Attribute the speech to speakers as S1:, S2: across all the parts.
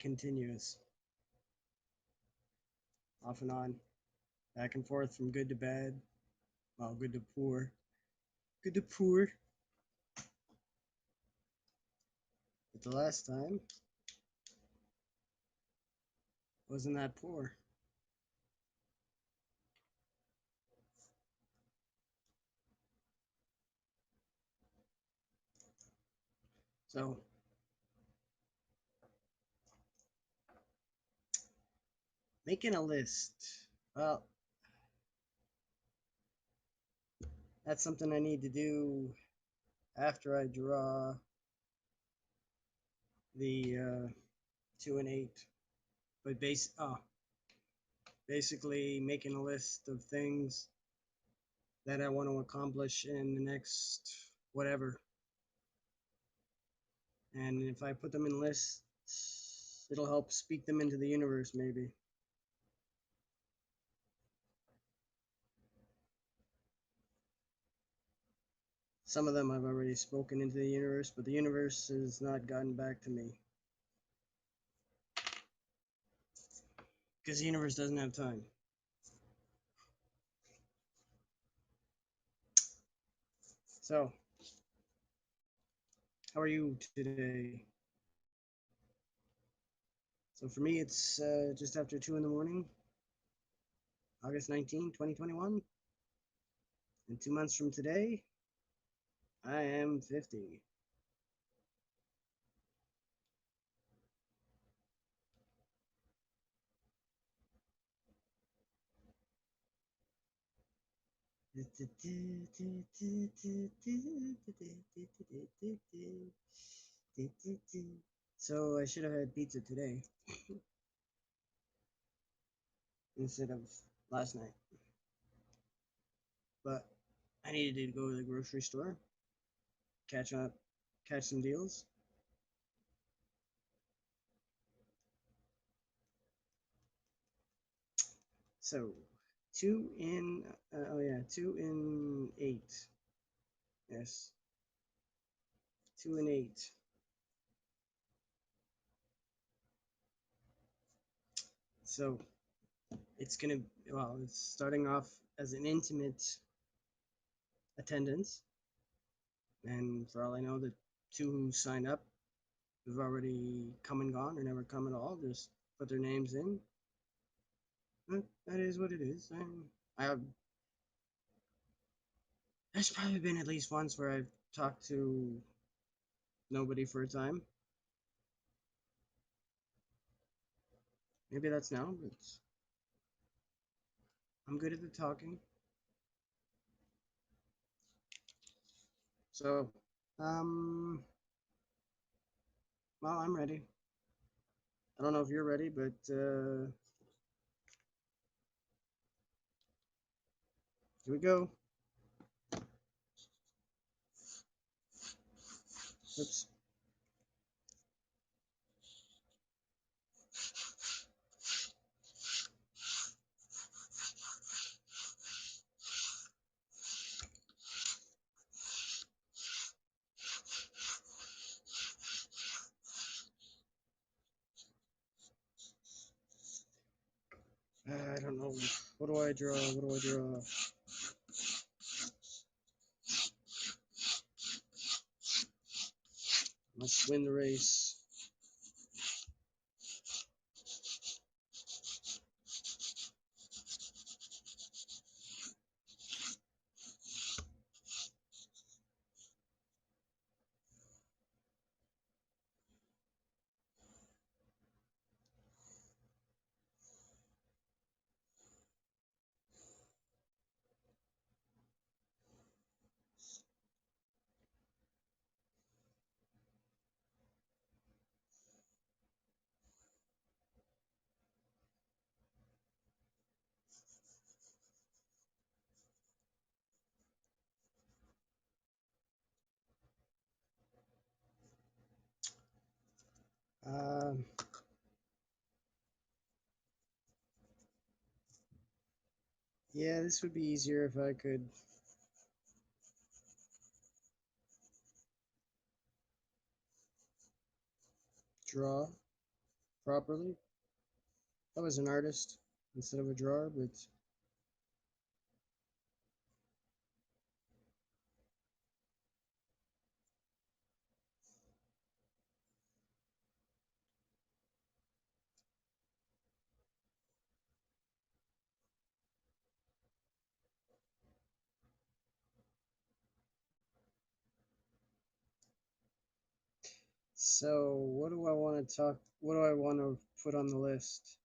S1: continuous, off and on, back and forth from good to bad, well, good to poor, good to poor. But the last time wasn't that poor. So making a list. Well, that's something I need to do after I draw the 2 and 8. But basically making a list of things that I want to accomplish in the next whatever. And if I put them in lists, it'll help speak them into the universe, maybe. Some of them I've already spoken into the universe, but the universe has not gotten back to me. Because the universe doesn't have time. So, how are you today? So for me, it's just after 2 in the morning, August 19, 2021. And 2 months from today, I am 50. So I should have had pizza today instead of last night. But I needed to go to the grocery store, catch up, catch some deals. So 2 in 8. Yes, 2 and 8. So it's gonna, well, it's starting off as an intimate attendance, and for all I know, the 2 who signed up have already come and gone or never come at all. Just put their names in. But that is what it is. There's probably been at least once where I've talked to nobody for a time. Maybe that's now, but I'm good at the talking. So, um, well, I'm ready. I don't know if you're ready, but here we go. Oops. I don't know. What do I draw? What do I draw? Let's win the race. Um, yeah, this would be easier if I could draw properly. I was an artist instead of a drawer, but so what do I want to talk? What do I want to put on the list?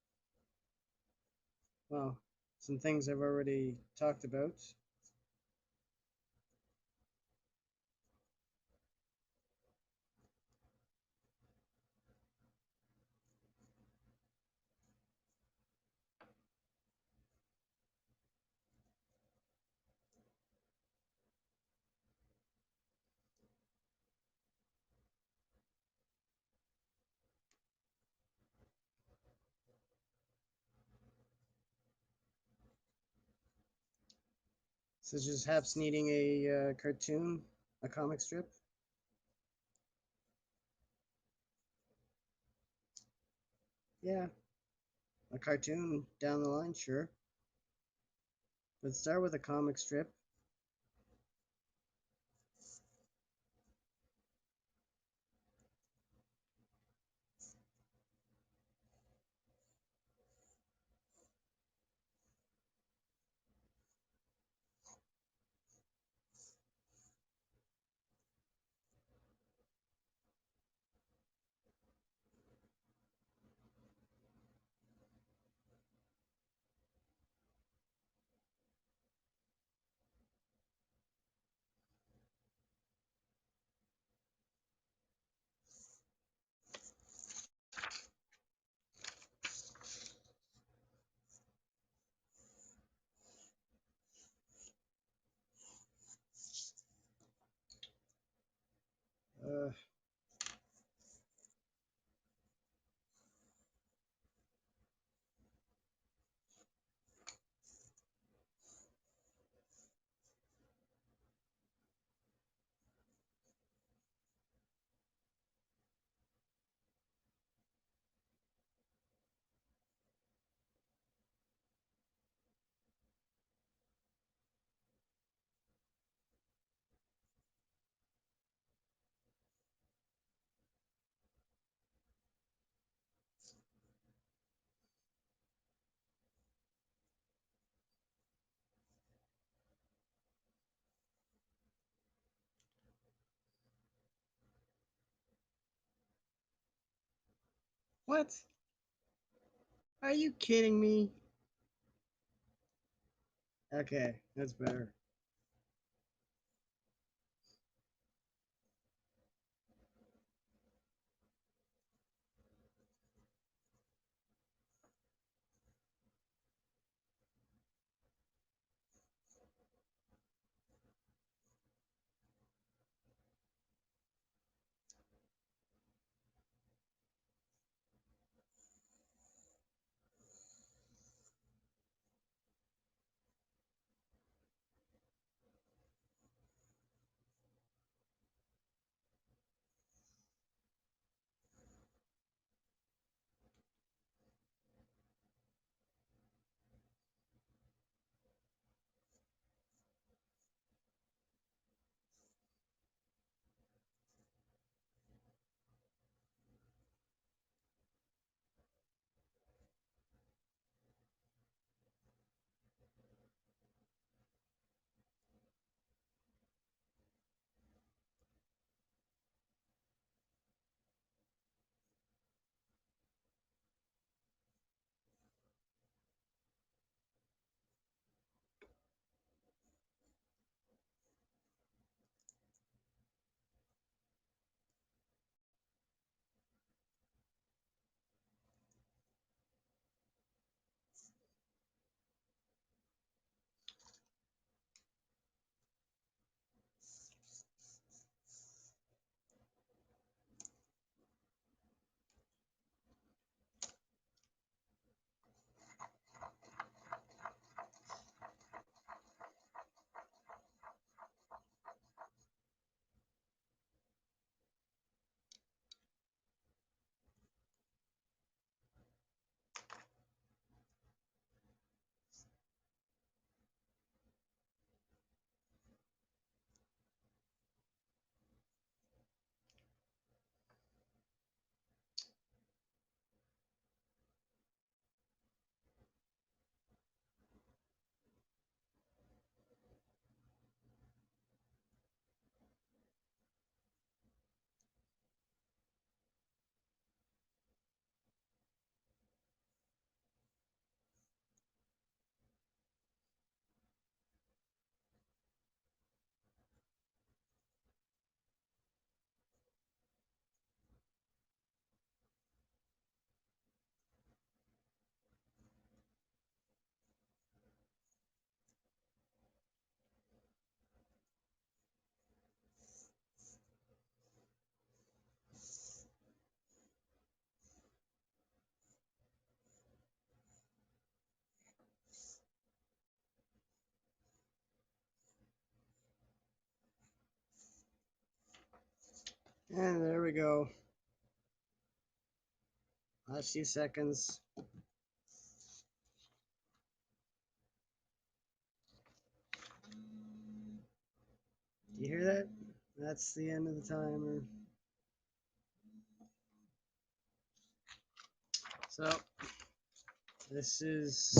S1: Well, some things I've already talked about. Such as Haps needing a cartoon, a comic strip. Yeah, a cartoon down the line, sure. But start with a comic strip. Uh, what? Are you kidding me? Okay, that's better. And there we go. Last few seconds. Do you hear that? That's the end of the timer. So, this is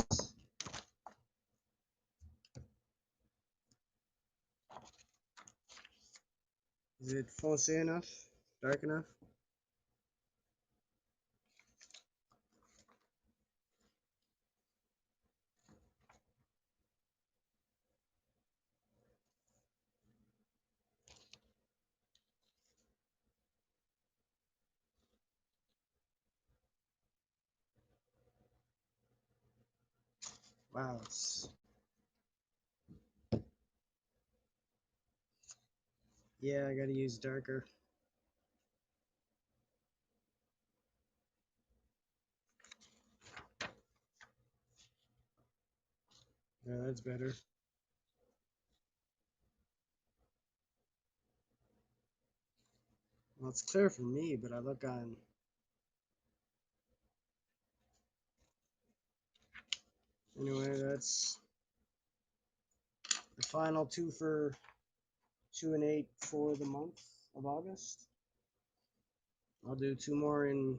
S1: it foncé enough? Dark enough? Wow, it's yeah, I gotta use darker. Yeah, that's better. Well, it's clear for me, but I look on. Anyway, that's the final 2 and 8 for the month of August. I'll do 2 more in.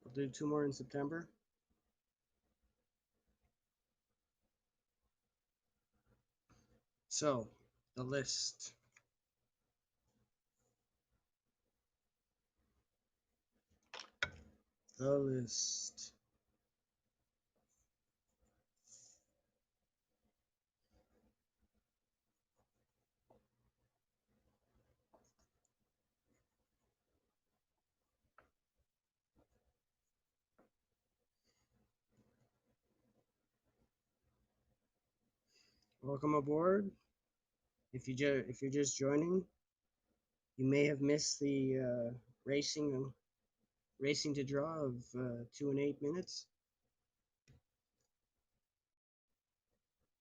S1: I'll do 2 more in September. So, the list. The list. Welcome aboard. If you're just joining, you may have missed the racing to draw of 2 and 8 minutes.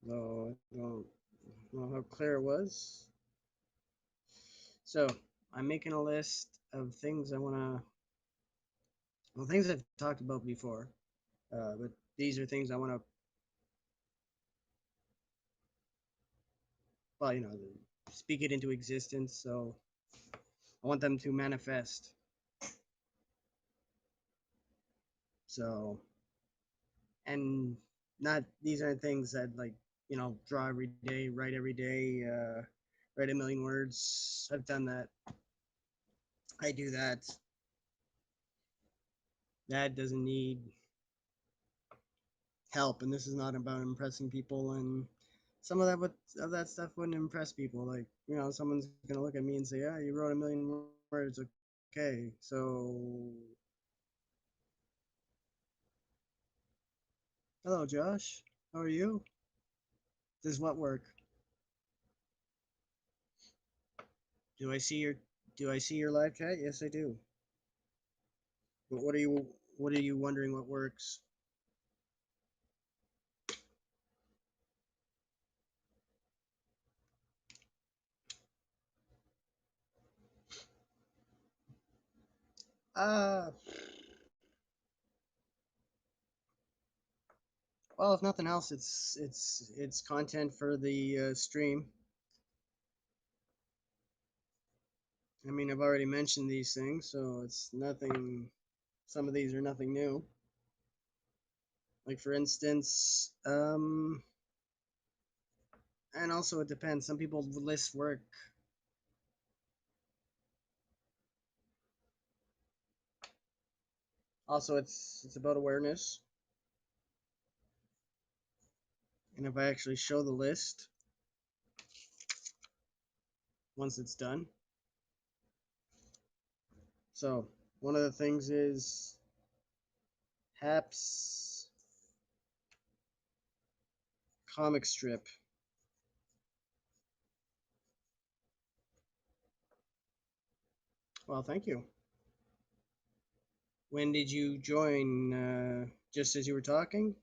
S1: No, I don't know how clear it was. So I'm making a list of things I want to, well, things I've talked about before, but these are things I want to, well, speak it into existence. So I want them to manifest. So, and not, these aren't things that like, draw every day, write every day, write a million words. I've done that. I do that. That doesn't need help, and this is not about impressing people. And some of that stuff wouldn't impress people. Like, someone's gonna look at me and say, "Yeah, you wrote a million words." Okay, so hello, Josh. How are you? Does what work? Do I see your Do I see your live chat? Yes, I do. But what are you wondering? What works? Uh, well, if nothing else, it's content for the stream. I mean, I've already mentioned these things, so it's nothing. Some of these are nothing new. Like for instance, and also it depends. Some people list work. Also, it's about awareness. And if I actually show the list once it's done. So one of the things is Haps comic strip. Well, thank you. When did you join? Just as you were talking?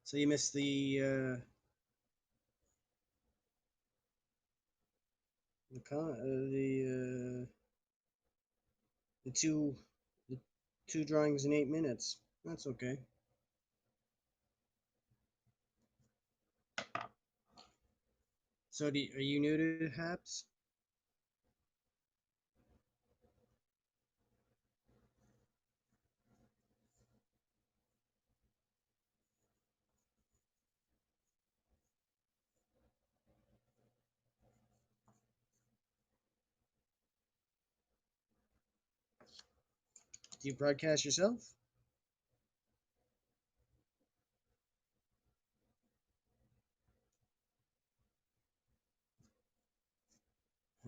S1: So you missed the the two drawings in 8 minutes. That's okay. So are you new to Haps? Do you broadcast yourself?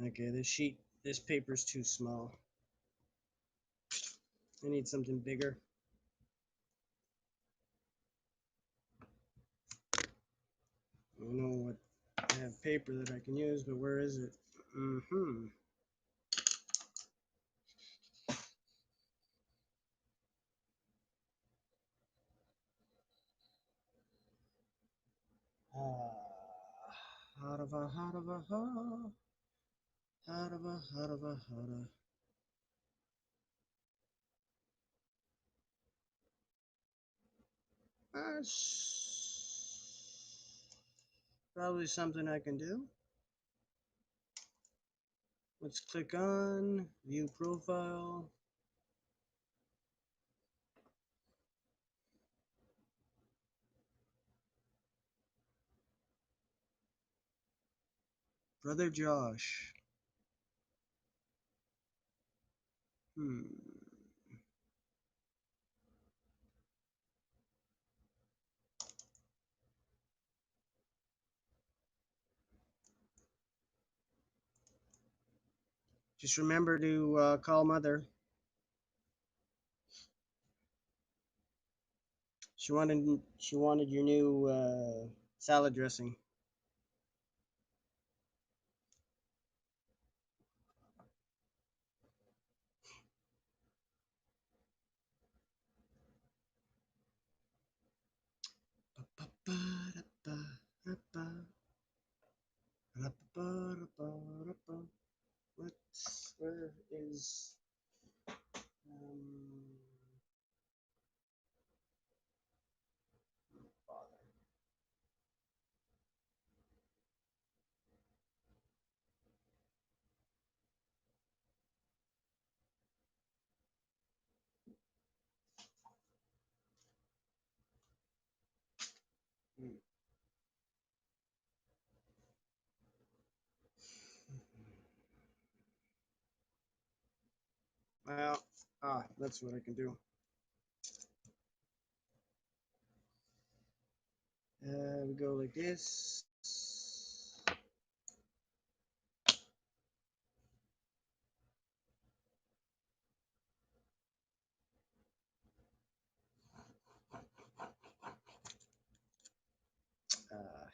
S1: Okay, this paper's too small. I need something bigger. I know what I have paper that I can use, but where is it? Mm-hmm. Harava, harava, ha. Harava, harava, hara. That's probably something I can do. Let's click on view profile. Brother Josh. Hmm. Just remember to call Mother. She wanted your new salad dressing. Where is um, father? Hmm. Well, that's what I can do. We go like this. Uh,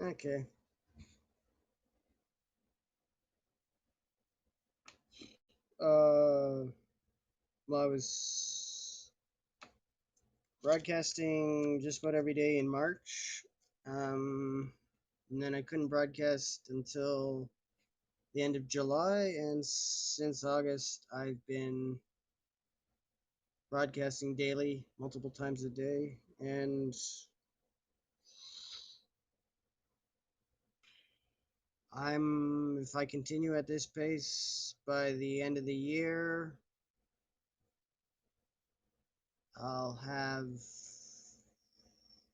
S1: okay. Well, I was broadcasting just about every day in March. And then I couldn't broadcast until the end of July, and since August, I've been broadcasting daily, multiple times a day, and if I continue at this pace by the end of the year, I'll have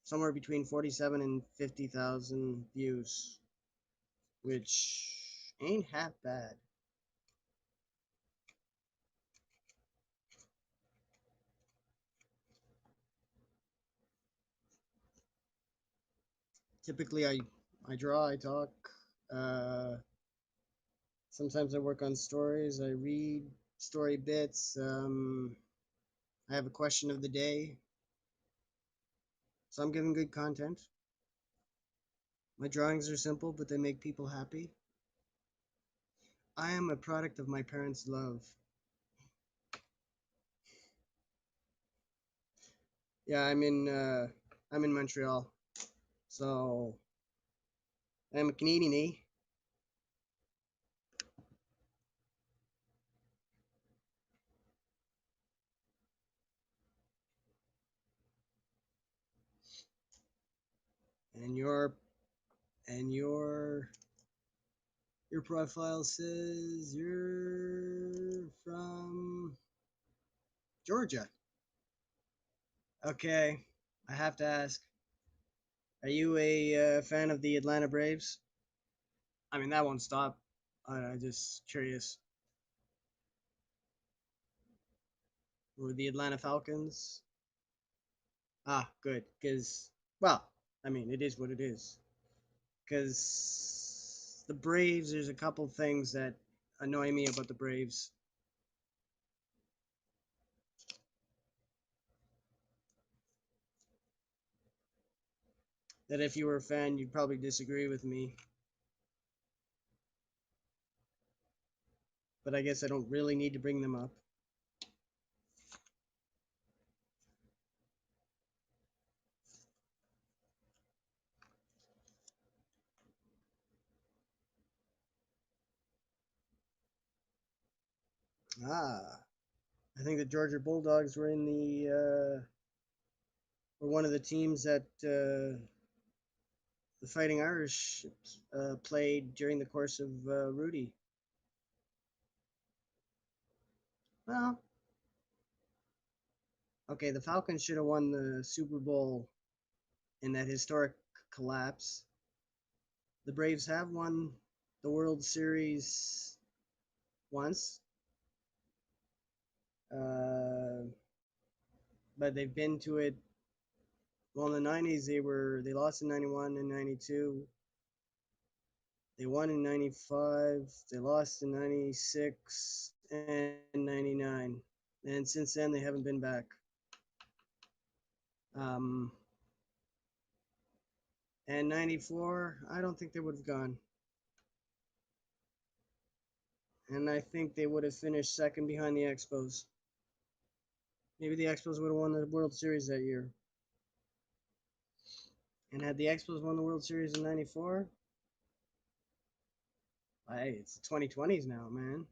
S1: somewhere between 47 and 50,000 views, which ain't half bad. Typically, I draw, I talk. Uh, Sometimes I work on stories. I read story bits. I have a question of the day. So I'm giving good content. My drawings are simple, but they make people happy. I am a product of my parents' love. Yeah, I'm in Montreal. So I'm a Canadian, eh? And and your profile says you're from Georgia. Okay, I have to ask, are you a fan of the Atlanta Braves? I mean, that won't stop. I'm just curious. Or the Atlanta Falcons? Ah, good. Because, well, I mean, it is what it is. Because the Braves, there's a couple things that annoy me about the Braves. That if you were a fan, you'd probably disagree with me. But I guess I don't really need to bring them up. Ah, I think the Georgia Bulldogs were in were one of the teams that the Fighting Irish played during the course of Rudy. Well, okay, the Falcons should have won the Super Bowl in that historic collapse. The Braves have won the World Series once, uh, but they've been to it. Well, in the '90s, they lost in '91 and '92. They won in '95. They lost in '96 and '99, and since then they haven't been back. Um, and '94, I don't think they would have gone. And I think they would have finished second behind the Expos. Maybe the Expos would have won the World Series that year. And had the Expos won the World Series in '94, hey, it's the 2020s now, man.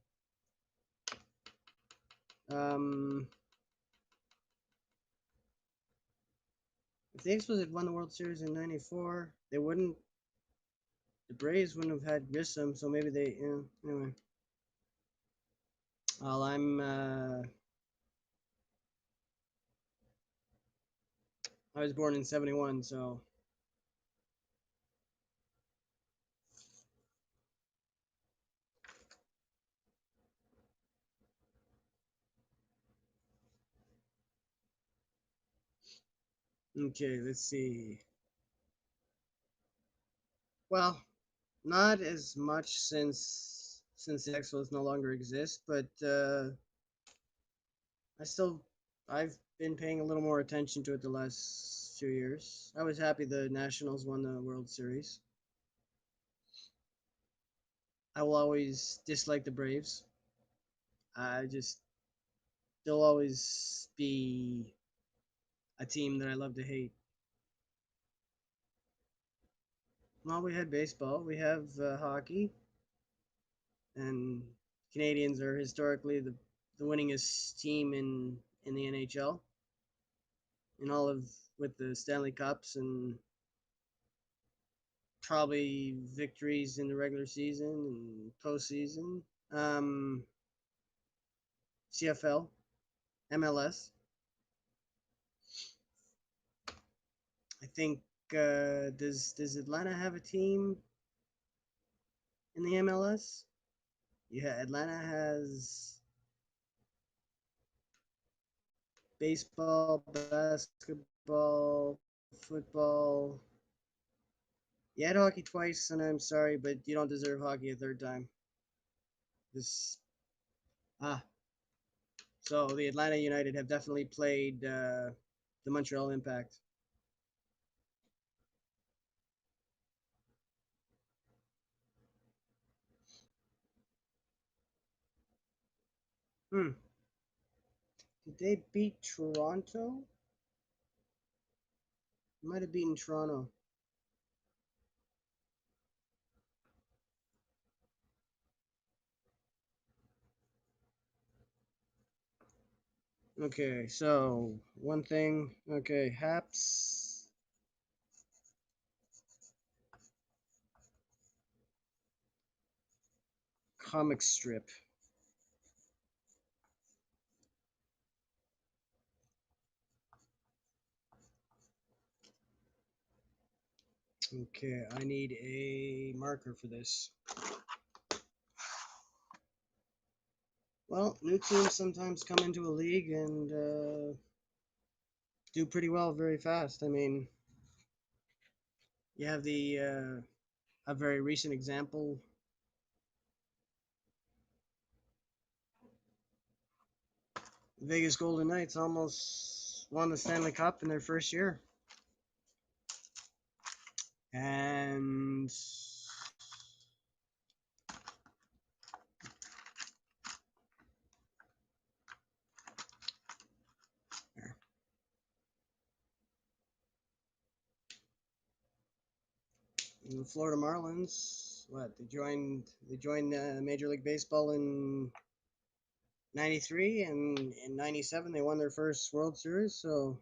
S1: Um, if the Expos had won the World Series in '94, they wouldn't. The Braves wouldn't have had Grissom, so maybe they. Anyway, well, I was born in '71, so okay. Let's see. Well, not as much since the Expos no longer exist, but I still I've been paying a little more attention to it the last few years. I was happy the Nationals won the World Series. I will always dislike the Braves. I just they'll always be a team that I love to hate. Well, we had baseball, we have hockey, and Canadians are historically the winningest team in the NHL in all of with the Stanley Cups and probably victories in the regular season and postseason. Um, CFL, MLS. I think does Atlanta have a team in the MLS? Yeah, Atlanta has baseball, basketball, football. You had hockey twice, and I'm sorry, but you don't deserve hockey a third time. This ah, so the Atlanta United have definitely played the Montreal Impact. Hmm. Did they beat Toronto? Might have beaten Toronto. Okay, so one thing. Okay, Haps. Comic strip. Okay, I need a marker for this. Well, new teams sometimes come into a league and do pretty well very fast. I mean, you have the a very recent example. Vegas Golden Knights almost won the Stanley Cup in their first year. And the Florida Marlins, what they joined Major League Baseball in '93, and in '97 they won their first World Series. So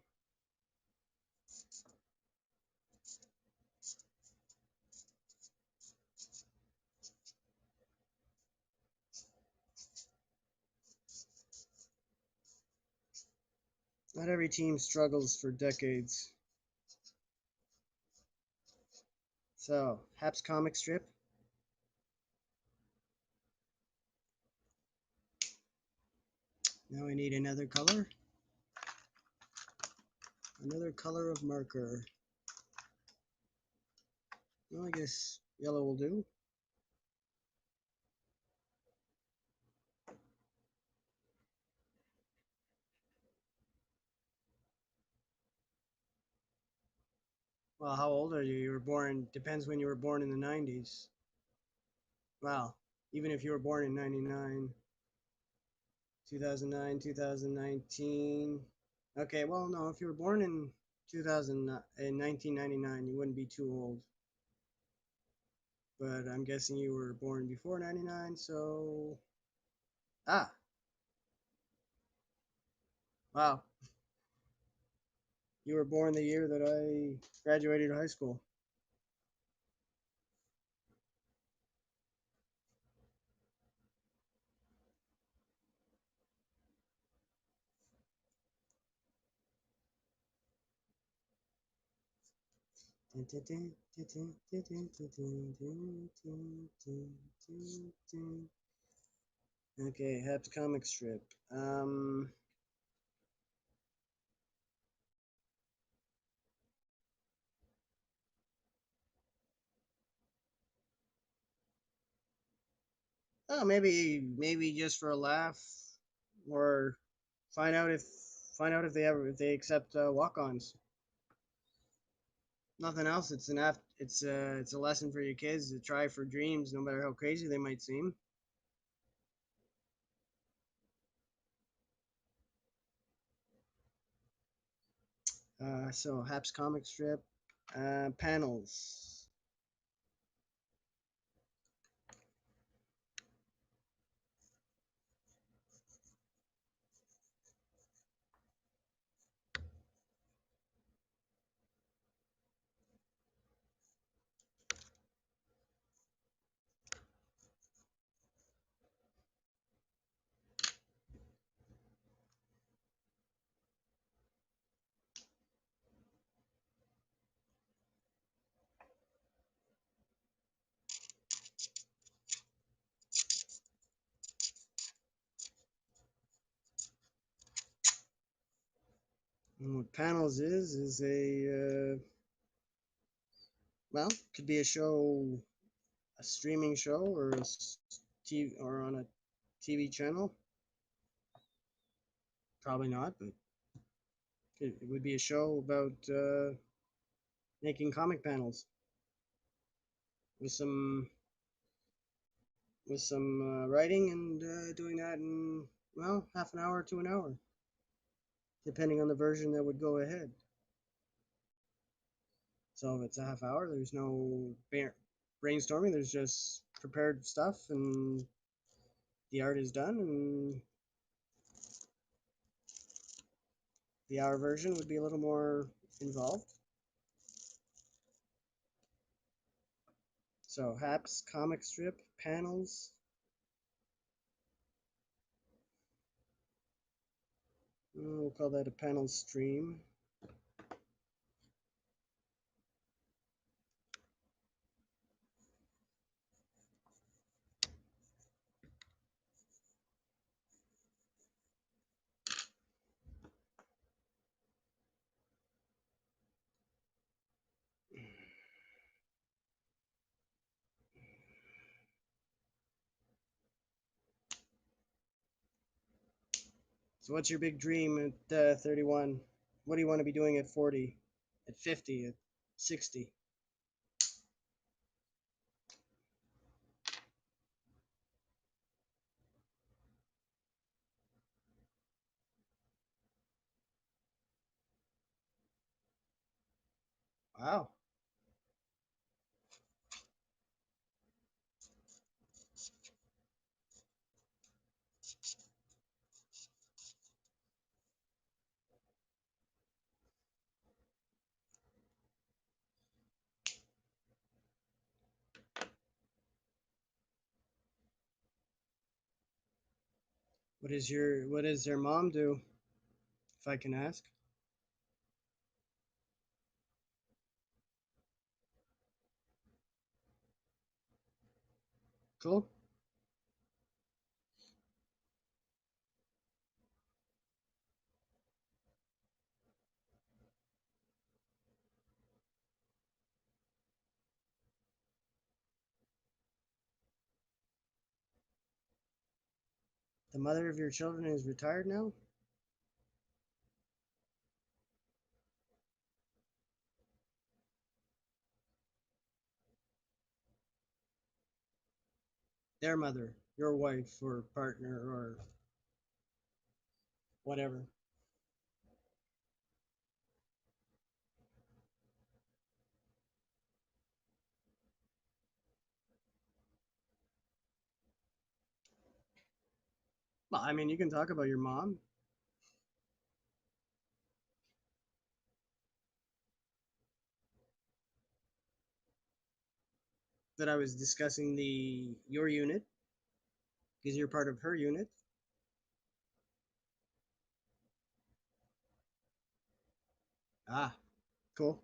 S1: not every team struggles for decades. So Haps comic strip. Now I need another color. Another color of marker. Well, I guess yellow will do. Well, how old are you? You were born, depends when you were born in the 90s. Well, even if you were born in 99, 2009, 2019. Okay, well, no, if you were born in 2000, in 1999, you wouldn't be too old. But I'm guessing you were born before 99, so. Ah, wow. You were born the year that I graduated high school. Okay, Habs comic strip. Oh, maybe just for a laugh, or find out if find out if they accept walk-ons. Nothing else. It's a lesson for your kids to try for dreams, no matter how crazy they might seem. So Haps comic strip, panels. And what panels is a well, could be a show, a streaming show, or a TV, or on a TV channel. Probably not, but it would be a show about making comic panels with some writing and doing that in well, half an hour to an hour, depending on the version that would go ahead. So if it's a half hour, there's no brainstorming. There's just prepared stuff, and the art is done. And the hour version would be a little more involved. So Haps comic strip panels. We'll call that a panel stream. So what's your big dream at 31? What do you want to be doing at 40, at 50, at 60? Wow. What does their mom do, if I can ask? Cool. The mother of your children is retired now? Their mother, your wife or partner or whatever. Well, I mean, you can talk about your mom. That I was discussing the your unit because you're part of her unit. Ah, cool.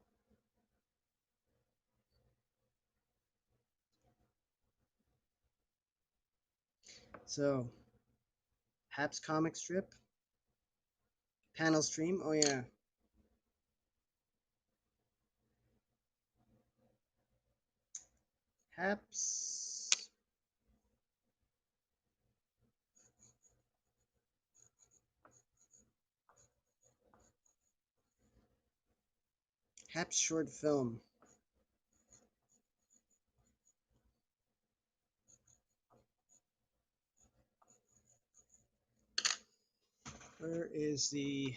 S1: So, Haps comic strip, panel stream. Oh yeah, Haps. Haps short film. Where is the?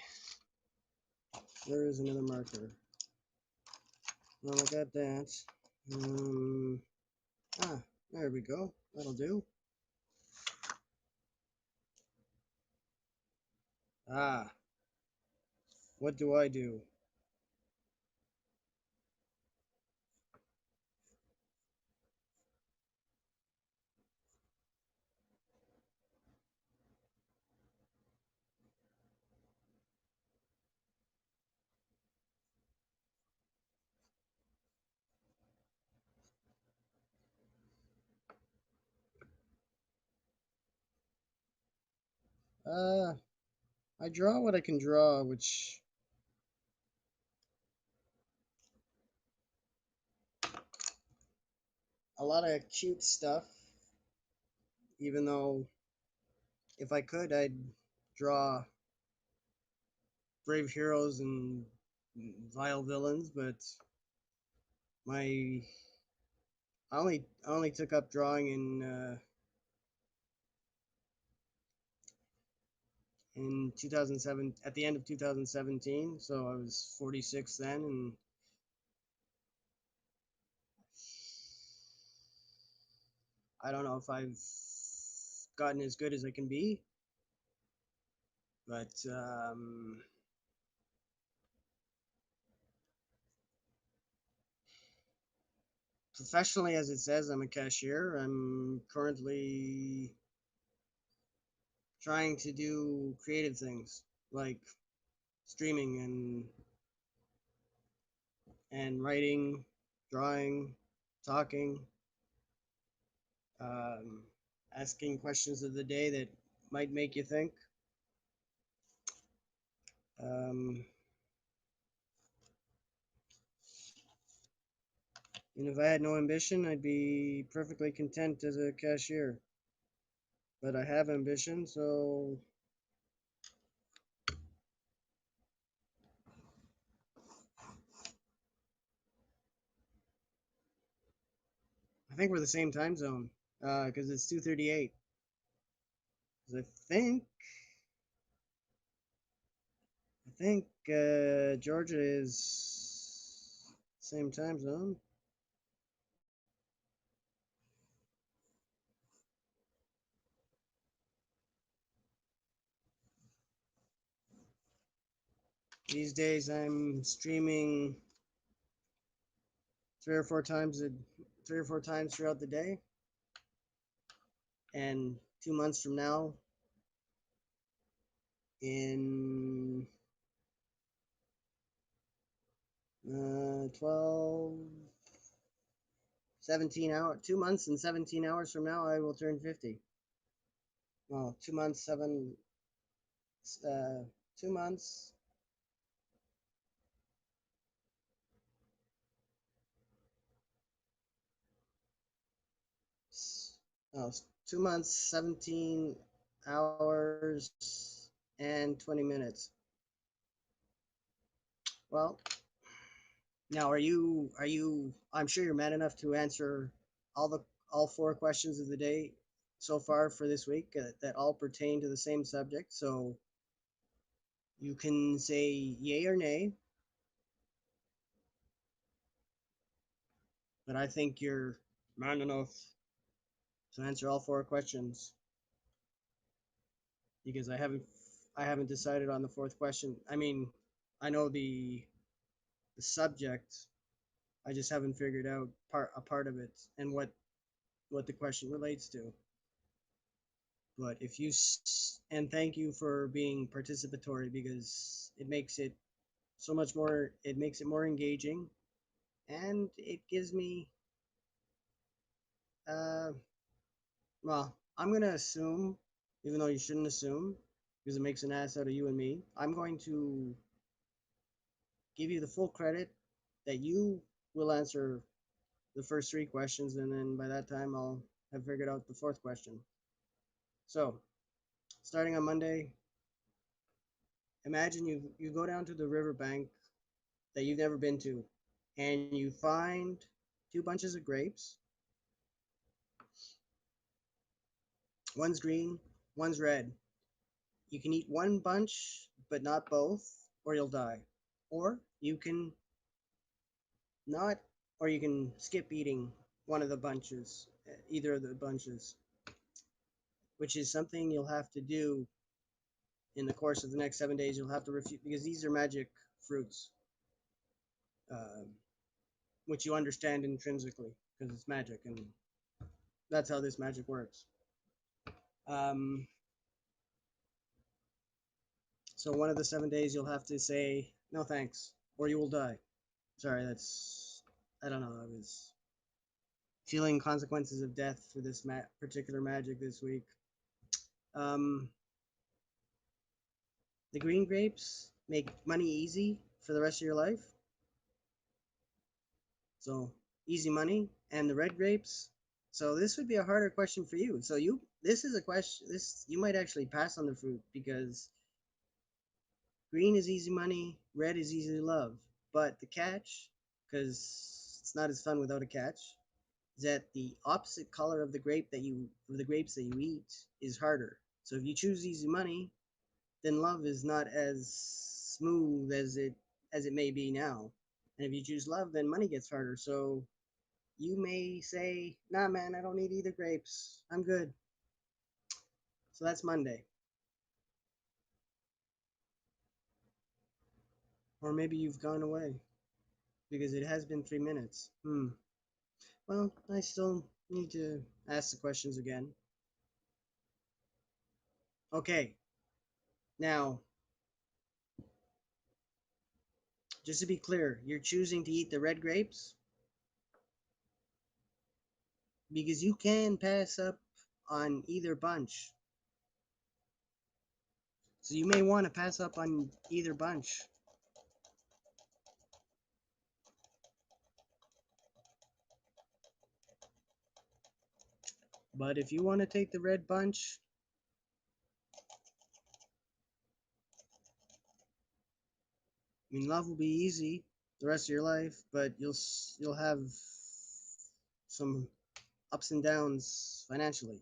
S1: Where is another marker? Well, I got that. Um, ah, there we go. That'll do. Ah, what do I do? Uh, I draw what I can draw, which a lot of cute stuff. Even though, if I could, I'd draw brave heroes and vile villains, but my I only took up drawing in in 2007, at the end of 2017. So I was 46 then, and I don't know if I've gotten as good as I can be, but professionally, as it says, I'm a cashier. I'm currently trying to do creative things like streaming and writing, drawing, talking, um, asking questions of the day that might make you think. Um, and if I had no ambition, I'd be perfectly content as a cashier. But I have ambition, so I think we're the same time zone because it's 2:38. 'Cause I think Georgia is same time zone. These days, I'm streaming three or four times a 3 or 4 times throughout the day, and 2 months from now, in 12, 17 hours, 2 months and 17 hours from now, I will turn 50. Well, 2 months, 2 months. Oh, 2 months, 17 hours, and 20 minutes. Well, now are you I'm sure you're man enough to answer all the all four questions of the day so far for this week that all pertain to the same subject. So you can say yay or nay, but I think you're man enough to answer all four questions because I haven't decided on the fourth question. I mean, I know the subject. I just haven't figured out a part of it and what the question relates to. But if you and thank you for being participatory because it makes it so much more. It makes it more engaging, and it gives me. Uh, well, I'm gonna assume, even though you shouldn't assume, because it makes an ass out of you and me. I'm going to give you the full credit that you will answer the first three questions, and then by that time I'll have figured out the fourth question. So, starting on Monday, imagine you go down to the riverbank that you've never been to, and you find two bunches of grapes. One's green, one's red. You can eat one bunch, but not both, or you'll die. Or you can not, or you can skip eating one of the bunches, either of the bunches, which is something you'll have to do in the course of the next 7 days. You'll have to refuse because these are magic fruits, uh, which you understand intrinsically because it's magic, and that's how this magic works. Um, so one of the 7 days you'll have to say no thanks, or you will die. Sorry, I don't know. I was feeling consequences of death for this particular magic this week. Um, the green grapes make money easy for the rest of your life. So easy money, and the red grapes. So this would be a harder question for you. So this is a question. This you might actually pass on the fruit because green is easy money, red is easy love. But the catch, because it's not as fun without a catch, is that the opposite color of the grapes that you eat is harder. So if you choose easy money, then love is not as smooth as it may be now. And if you choose love, then money gets harder. So you may say, "Nah, man, I don't need either grapes. I'm good." So that's Monday. Or maybe you've gone away because it has been 3 minutes. Well, I still need to ask the questions again. Okay, now, just to be clear, you're choosing to eat the red grapes because you can pass up on either bunch. So you may want to pass up on either bunch. But if you want to take the red bunch, I mean, love will be easy the rest of your life, but you'll have some ups and downs financially.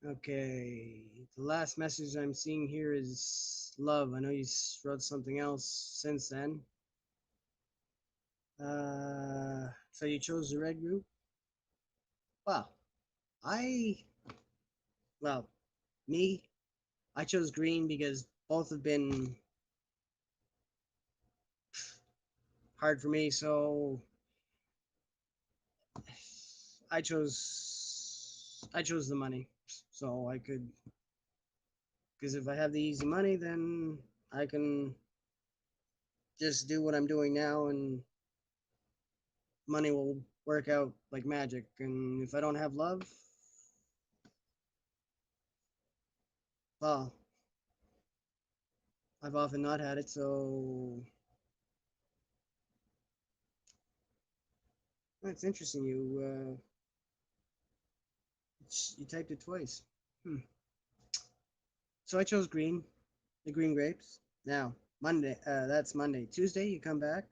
S1: Okay, the last message I'm seeing here is love. I know you wrote something else since then. So you chose the red group? Well, I, well, me, I chose green because both have been hard for me. So I chose the money, so I could, because if I have the easy money, then I can just do what I'm doing now, and money will work out like magic. And if I don't have love, well, I've often not had it. So it's interesting. You typed it twice. Hmm. So I chose green, the green grapes. Now Monday, that's Monday. Tuesday, you come back,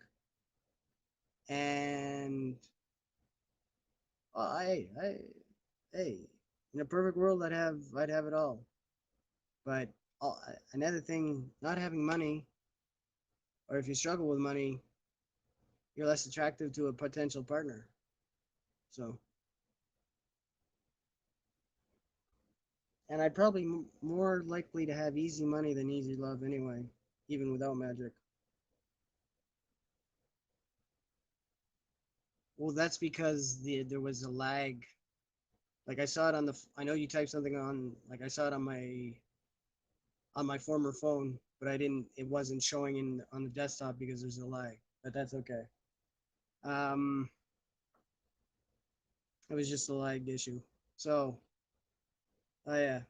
S1: and well, hey, in a perfect world, I'd have it all. But another thing, not having money, or if you struggle with money, you're less attractive to a potential partner. So, and I'd probably more likely to have easy money than easy love anyway, even without magic. Well, that's because there was a lag. Like I saw it on the. I know you typed something on. Like I saw it on my former phone, but I didn't. It wasn't showing in on the desktop because there's a lag. But that's okay. Um, it was just a lag issue. So, oh yeah.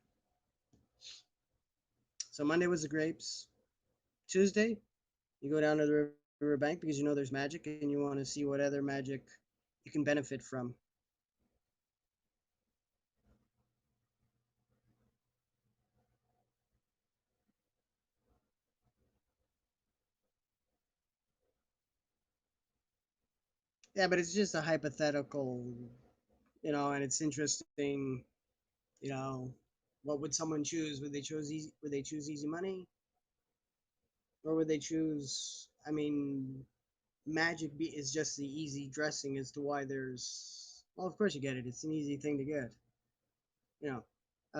S1: So Monday was the grapes. Tuesday, you go down to the river bank because you know there's magic and you want to see what other magic you can benefit from. Yeah, but it's just a hypothetical, and it's interesting, you know, what would someone choose? Would they choose easy money? Or would they choose, I mean, magic is just the easy dressing as to why well, of course you get it. It's an easy thing to get, you know.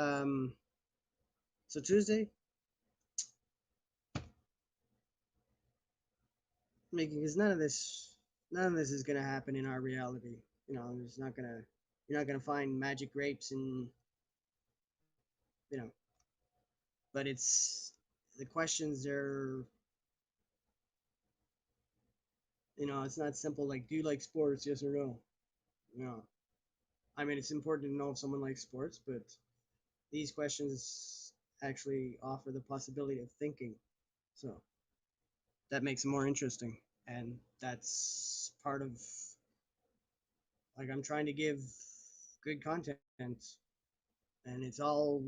S1: Um, so Tuesday, making because none of this is gonna happen in our reality. There's not gonna you're not gonna find magic grapes and you know, but it's the questions are it's not simple like do you like sports, yes or no. I mean it's important to know if someone likes sports, but these questions actually offer the possibility of thinking, so that makes it more interesting, and that's part of like I'm trying to give good content. and it's all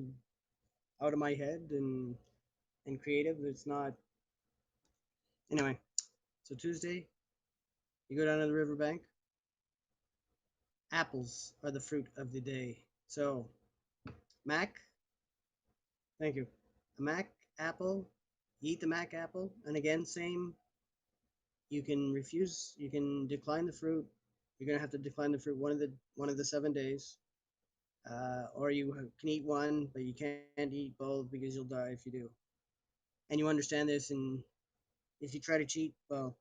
S1: out of my head and creative. It's not anyway. So Tuesday, you go down to the riverbank. Apples are the fruit of the day. So Mac, thank you. A Mac apple, you eat the Mac apple, and again, same. You can refuse. You can decline the fruit. You're gonna have to decline the fruit one of the 7 days, or you can eat one, but you can't eat both because you'll die if you do. And you understand this, and if you try to cheat, well,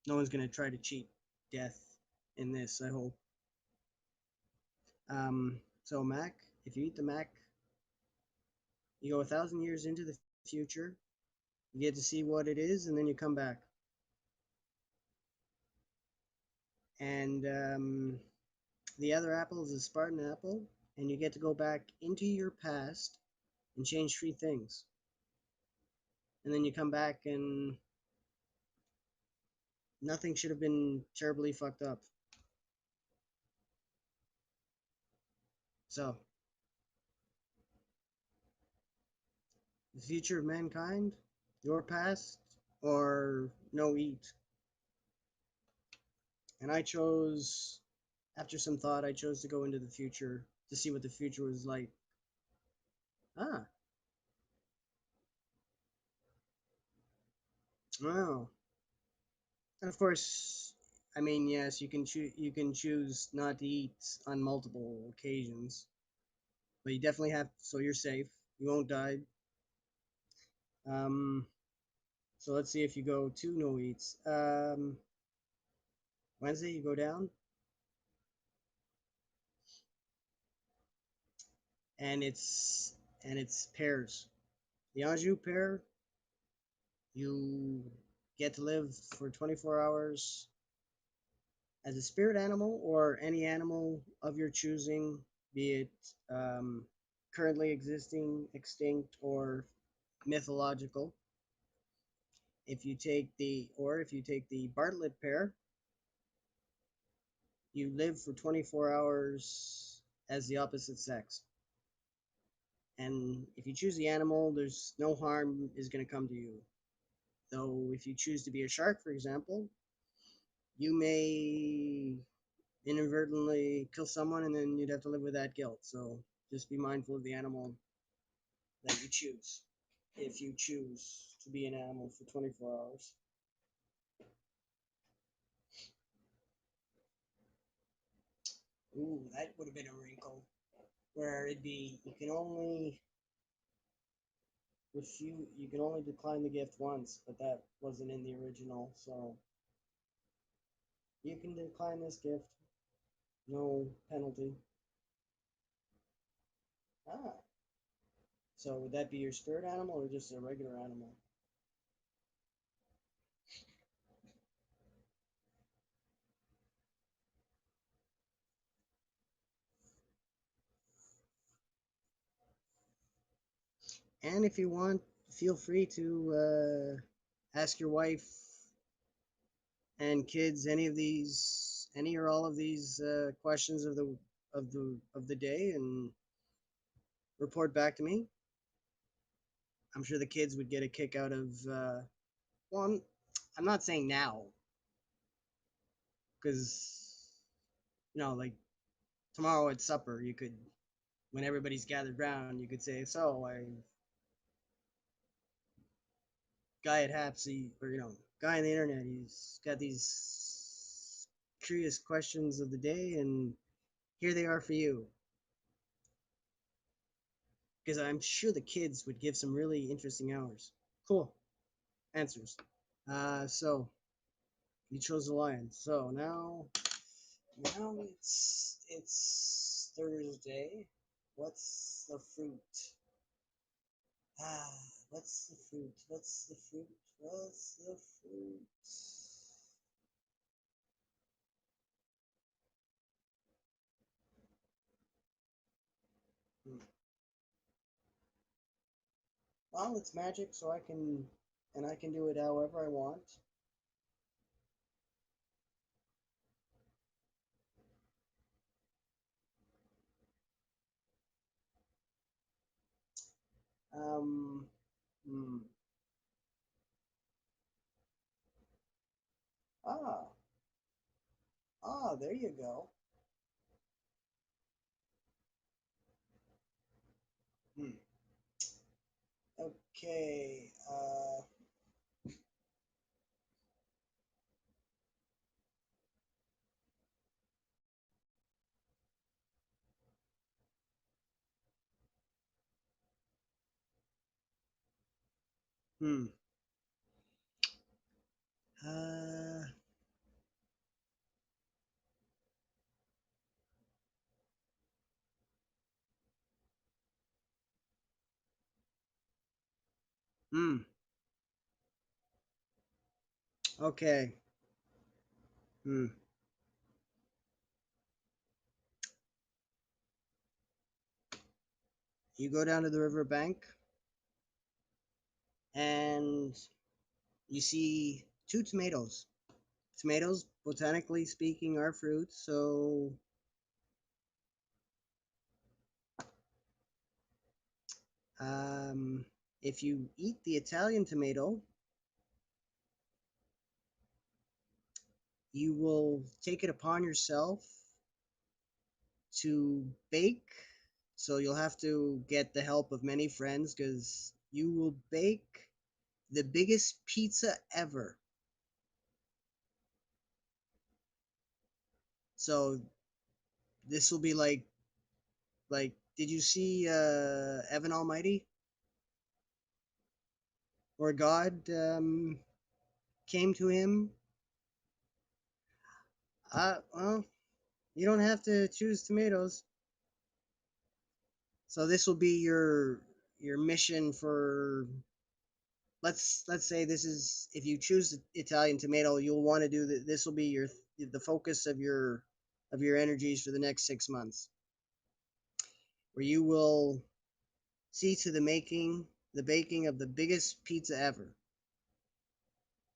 S1: no one's gonna try to cheat death in this. I hope. So Mac, if you eat the Mac, you go 1,000 years into the future. You get to see what it is, and then you come back. And the other apple is a Spartan apple, and you get to go back into your past and change 3 things. And then you come back, and nothing should have been terribly fucked up. So, the future of mankind, your past, or no eat. And I chose, after some thought, I chose to go into the future to see what the future was like. Ah, wow. And of course, I mean, yes, you can choose not to eat on multiple occasions, but you definitely have, so you're safe. You won't die. Um, so let's see if you go to no eats. Wednesday you go down, and it's pears. The Anjou pear, you get to live for 24 hours as a spirit animal or any animal of your choosing, be it um, currently existing, extinct, or mythological. If you take the Bartlett pear, you live for 24 hours as the opposite sex. And if you choose the animal, there's no harm is going to come to you. Though if you choose to be a shark, for example, you may inadvertently kill someone and then you'd have to live with that guilt. So just be mindful of the animal that you choose if you choose to be an animal for 24 hours. Ooh, that would have been a wrinkle where it'd be you can only decline the gift once, but that wasn't in the original, so you can decline this gift, no penalty. Ah, so would that be your spirit animal or just a regular animal? And if you want, feel free to ask your wife and kids any or all of these questions of the day, and report back to me. I'm sure the kids would get a kick out of. Well, I'm not saying now, because like tomorrow at supper, you could, when everybody's gathered round, you could say, "So, I guy at Hapsy, or guy on the internet, he's got these curious questions of the day, and here they are for you." Because I'm sure the kids would give some really interesting hours. Cool answers. So you chose the lion. So now it's Thursday. What's the fruit? Ah, what's the fruit? What's the fruit? What's the fruit? Hmm. Well, it's magic, so I can do it however I want. Um, hmm. Ah, there you go. Hmm. Okay. Hmm. Uh, hmm. Okay. Hmm. You go down to the riverbank and you see two tomatoes. Tomatoes, botanically speaking, are fruits. So, um, if you eat the Italian tomato, you will take it upon yourself to bake. So you'll have to get the help of many friends because you will bake the biggest pizza ever. So this will be like did you see Evan Almighty where God came to him? Well, you don't have to choose tomatoes. So this will be your mission for let's say this is if you choose the Italian tomato, you'll want to do that. This will be the focus of your energies for the next 6 months, where you will see to the baking of the biggest pizza ever.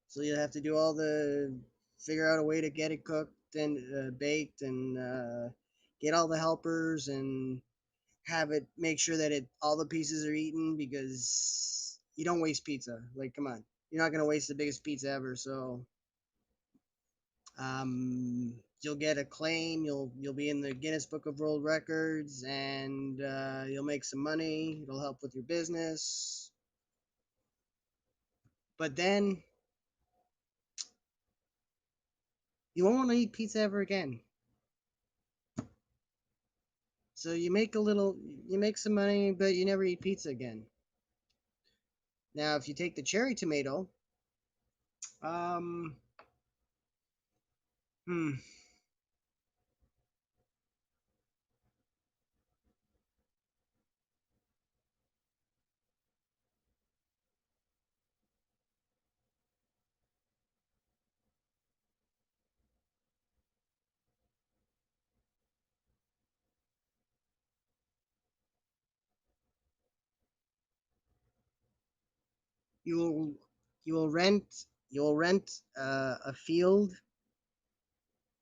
S1: So you'll have to do all the figure out a way to get it cooked and baked and get all the helpers and have it make sure that it all the pieces are eaten because you don't waste pizza. Like, come on, you're not gonna waste the biggest pizza ever. So, you'll get a claim. You'll be in the Guinness Book of World Records, and you'll make some money. It'll help with your business. But then you won't want to eat pizza ever again. So you make some money, but you never eat pizza again. Now, if you take the cherry tomato, um, hmm, you will you will rent you will rent a field.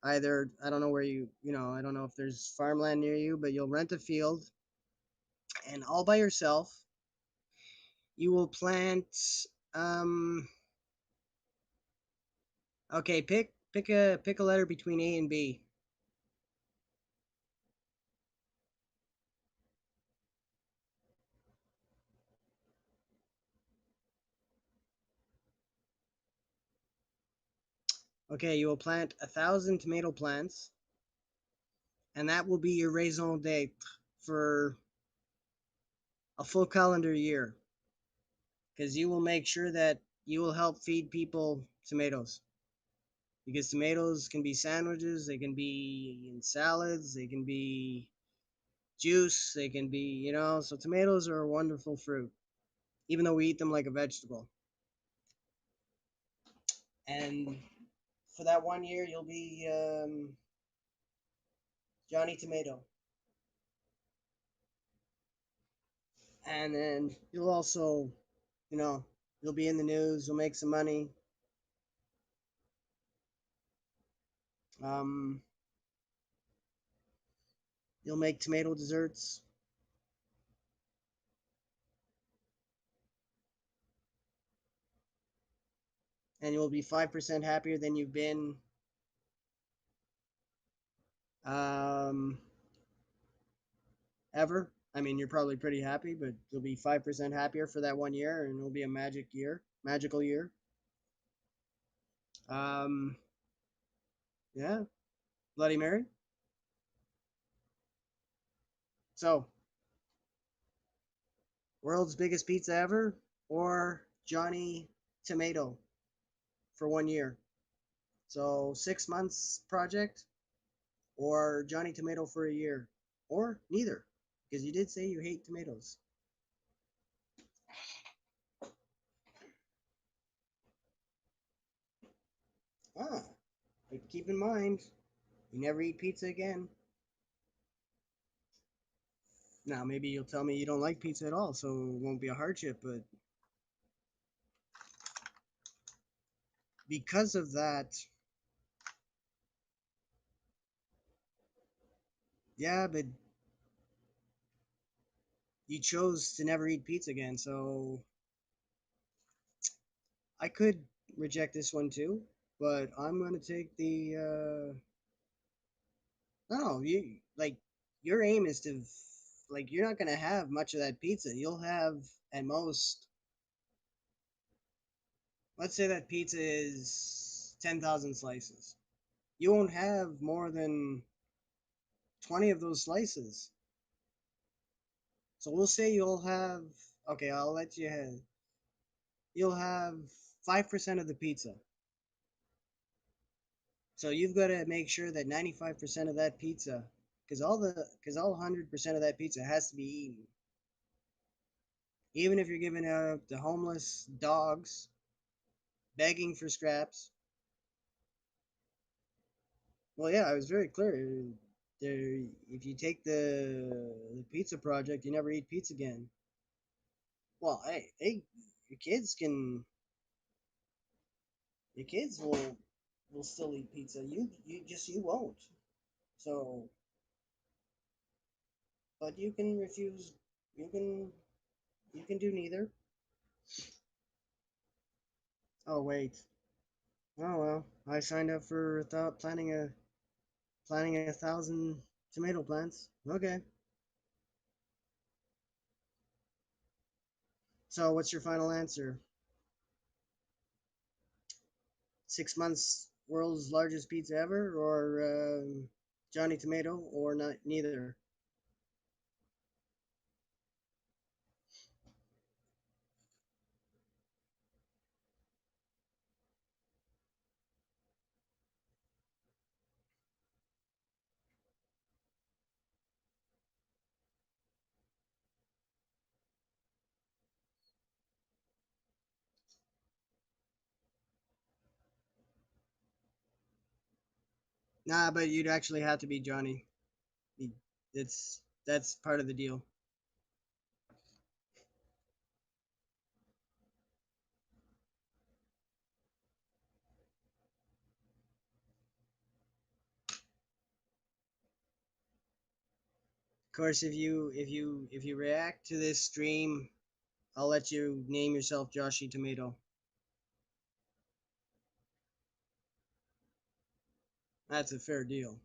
S1: Either I don't know where I don't know if there's farmland near you, but you'll rent a field, and all by yourself, you will plant. Um, okay, pick a letter between A and B. Okay, you will plant 1,000 tomato plants, and that will be your raison d'être for a full calendar year, because you will make sure that you will help feed people tomatoes. Because tomatoes can be sandwiches, they can be in salads, they can be juice, they can be, so tomatoes are a wonderful fruit, even though we eat them like a vegetable. And for that 1 year, you'll be Johnny Tomato. And then you'll also, you know, you'll be in the news, you'll make some money. Um, you'll make tomato desserts. and you'll be 5% happier than you've been um, ever. I mean, you're probably pretty happy, but you'll be 5% happier for that 1 year, and it'll be a magical year. Um, yeah, Bloody Mary. So, world's biggest pizza ever, or Johnny Tomato for 1 year. So 6 months project, or Johnny Tomato for a year, or neither, because you did say you hate tomatoes. Ah, but keep in mind, you never eat pizza again. Now, maybe you'll tell me you don't like pizza at all, so it won't be a hardship, but because of that, yeah, but you chose to never eat pizza again, so I could reject this one too, but I'm gonna take the no, you like your aim is to like you're not gonna have much of that pizza. You'll have at most, let's say that pizza is 10,000 slices. You won't have more than 20 of those slices. So we'll say you'll have, okay, I'll let you have, you'll have 5% of the pizza. So you've got to make sure that 95% of that pizza, because all 100% of that pizza has to be eaten. Even if you're giving out to homeless dogs, begging for scraps. Well, yeah, I was very clear. There, if you take the pizza project, you never eat pizza again. Well, hey, your kids can, your kids will still eat pizza. You won't. So, but you can refuse. You can you can do neither. Oh wait. Oh well, I signed up for planting 1,000 tomato plants. Okay. So what's your final answer? 6 months, world's largest pizza ever, or Johnny Tomato, or not neither? Nah, but you'd actually have to be Johnny. It's that's part of the deal. Of course, if you react to this stream, I'll let you name yourself Joshy Tomato. That's a fair deal.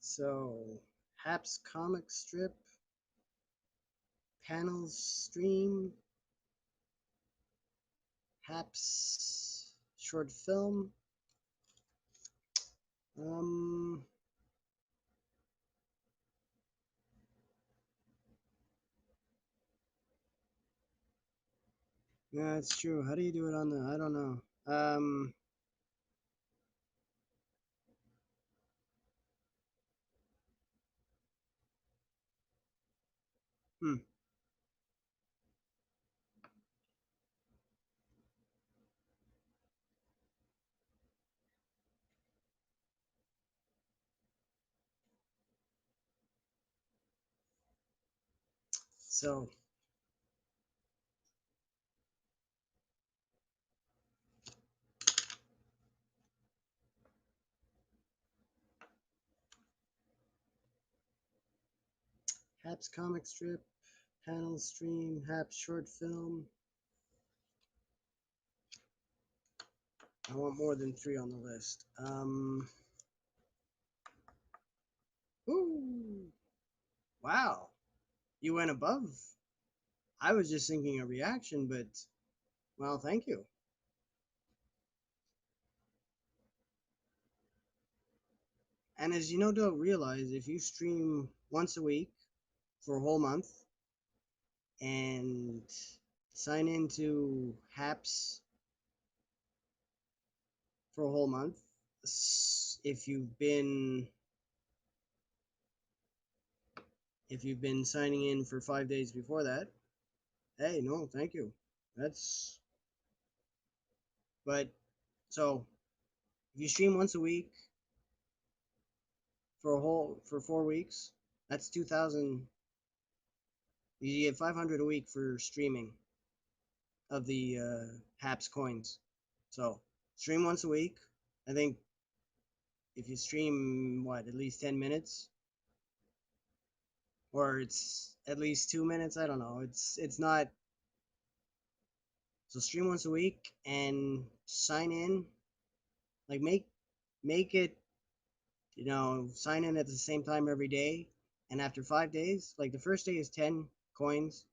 S1: So, Haps comic strip, panels stream, Haps short film. Um, yeah, it's true. How do you do it on the? I don't know. Hmm. So Haps comic strip, panel stream, Haps short film. I want more than 3 on the list. Ooh, wow, you went above. I was just thinking a reaction, but well, thank you. And as you no doubt realize, if you stream once a week for a whole month and sign into Haps for a whole month, if you've been signing in for 5 days before that, hey, no, thank you. That's but so if you stream once a week for 4 weeks, that's 2,000. You get 500 a week for streaming of the Haps coins. So stream once a week. I think if you stream at least 10 minutes, or it's at least 2 minutes. I don't know. It's not. So stream once a week and sign in. Like make it. Sign in at the same time every day. And after 5 days, like the first day is 10 coins,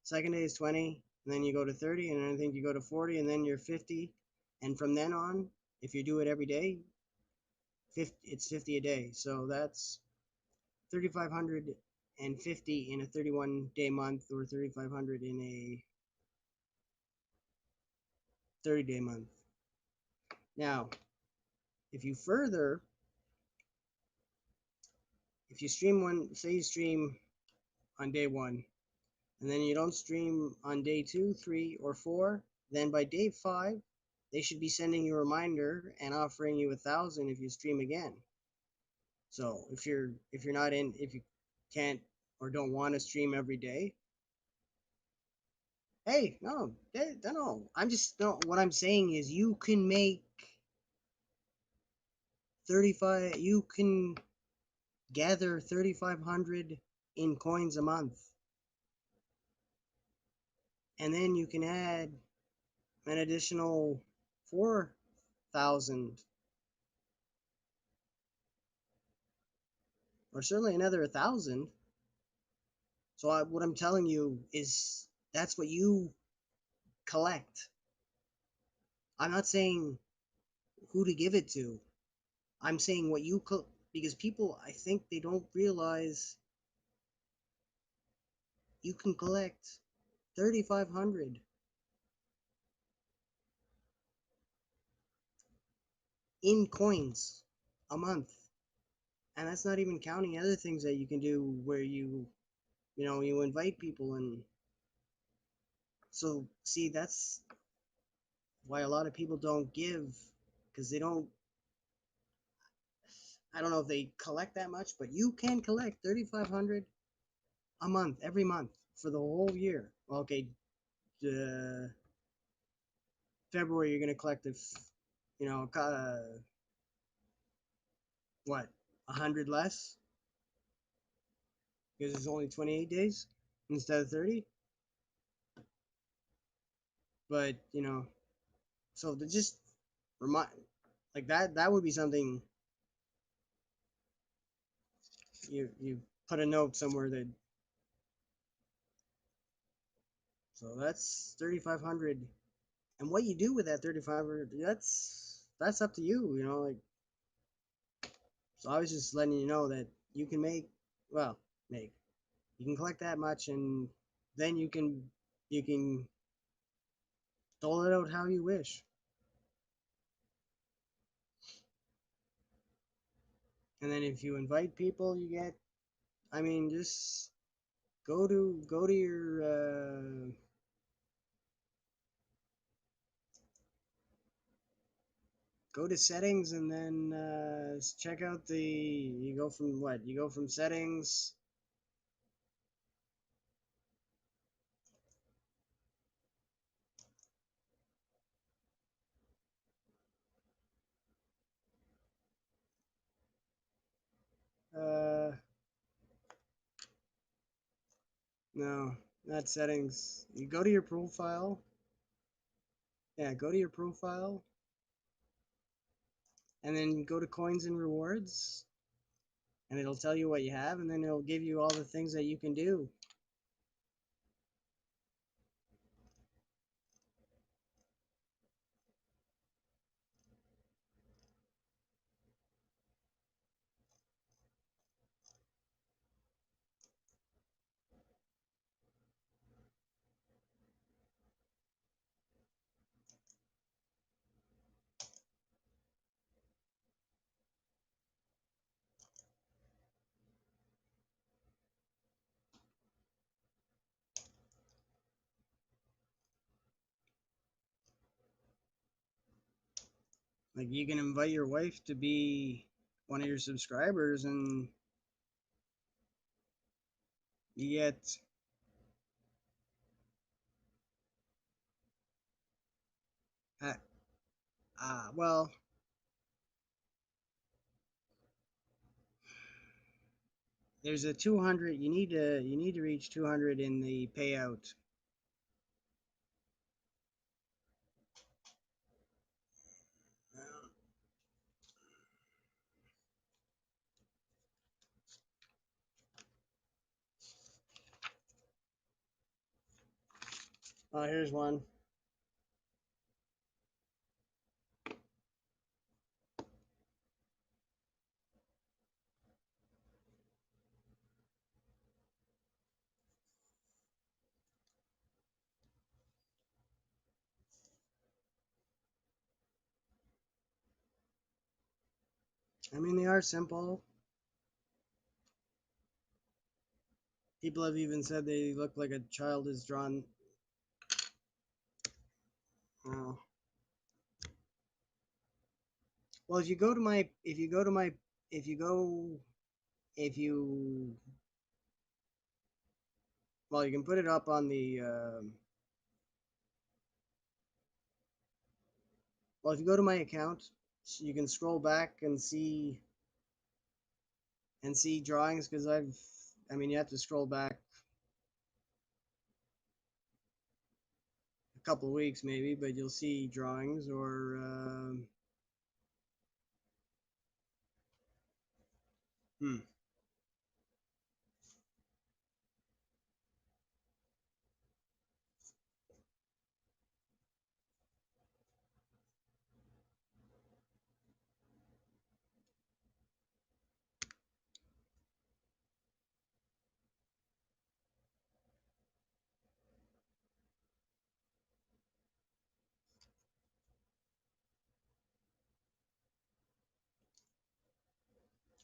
S1: second day is 20, and then you go to 30, and then I think you go to 40, and then you're 50. And from then on, if you do it every day, it's 50 a day. So that's 3,550 in a 31-day month, or 3,500 in a 30-day month. Now, if you say you stream on day 1, and then you don't stream on day 2, 3, or 4, then by day 5, they should be sending you a reminder and offering you 1,000 if you stream again. So if you can't or don't want to stream every day, hey, no. I'm just no. What I'm saying is you can make 35. You can gather 3,500 in coins a month, and then you can add an additional 4,000, or certainly another 1,000. So what I'm telling you is that's what you collect. I'm not saying who to give it to. I'm saying what you because people, I think they don't realize you can collect 3,500 in coins a month, and that's not even counting other things that you can do where you invite people. And so see, that's why a lot of people don't give, because they don't. I don't know if they collect that much, but you can collect 3,500 a month every month for the whole year. Okay, uh, February you're gonna collect what, 100 less because it's only 28 days instead of 30. But so to just remind, like that would be something you put a note somewhere that. So that's 3,500, and what you do with that 3,500, that's up to you. Like, so I was just letting you know that you can make you can collect that much, and then you can dole it out how you wish. And then if you invite people, you get. I mean, just go to your go to settings, and then check out the. You go from settings. No, not settings. You go to your profile. Yeah, go to your profile and then go to coins and rewards and it'll tell you what you have and then it'll give you all the things that you can do. Like you can invite your wife to be one of your subscribers and you get well, there's a 200. You need to reach 200 in the payout. Oh, here's one. I mean, they are simple. People have even said they look like a child is drawn. Oh. Well, if you go, if you, well, you can put it up on the, well, if you go to my account, you can scroll back and see drawings because I mean, you have to scroll back a couple of weeks maybe, but you'll see drawings or, hmm.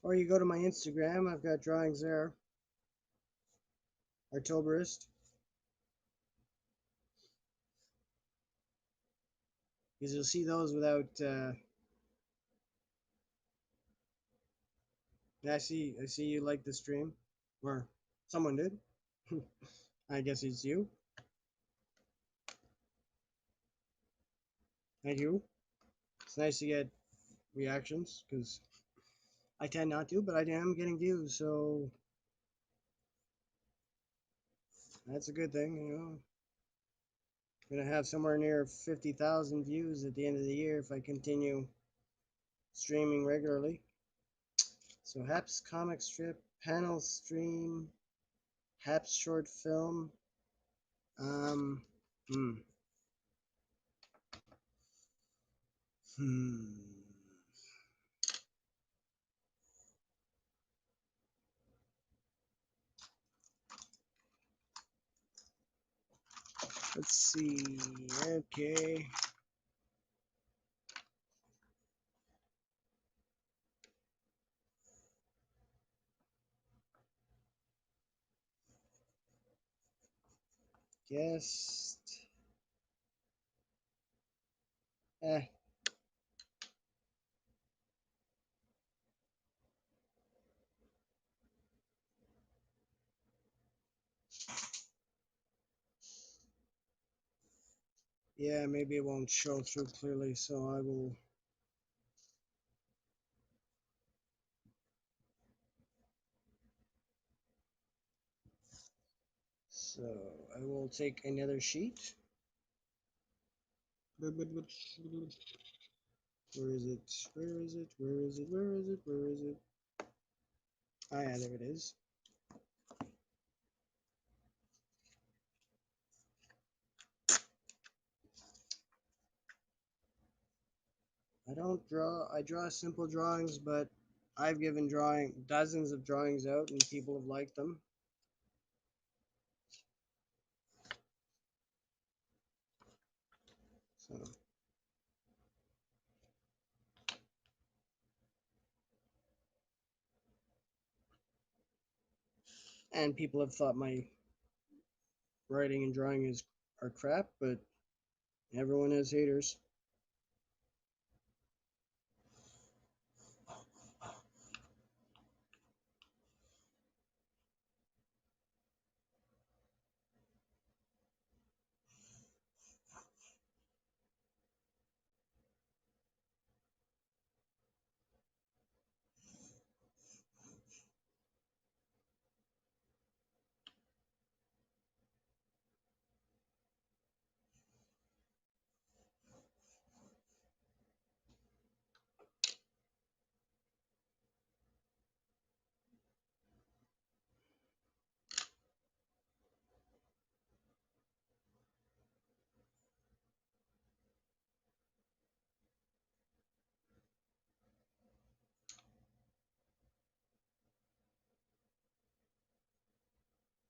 S1: Or you go to my Instagram, I've got drawings there. Artoberist. Because you'll see those without, I see you like the stream. Or someone did. I guess it's you. Thank you. It's nice to get reactions because I tend not to, but I am getting views, so that's a good thing, you know. I'm gonna have somewhere near 50,000 views at the end of the year if I continue streaming regularly. So Haps comic strip, panel stream, Haps short film. Um, hmm, hmm. Let's see. Okay. Guest. Eh. Yeah, maybe it won't show through clearly, so I will. So I will take another sheet. Where is it? Where is it? Where is it? Where is it? Where is it? Ah, yeah, there it is. I don't draw. I draw simple drawings, but I've given dozens of drawings out, and people have liked them. So, and people have thought my writing and drawing are crap, but everyone has haters.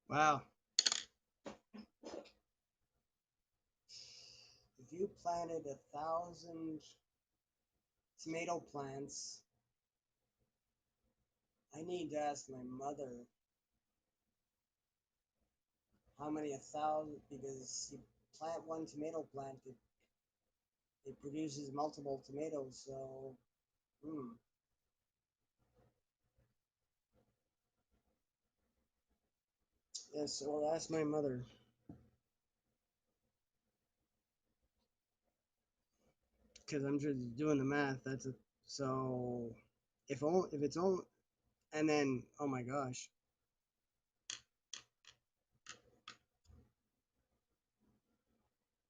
S1: Wow. If you planted 1,000 tomato plants, I need to ask my mother how many 1,000, because you plant one tomato plant, it produces multiple tomatoes, so, Yes, well, ask my mother, because I'm just doing the math, so, if it's only, and then, oh my gosh.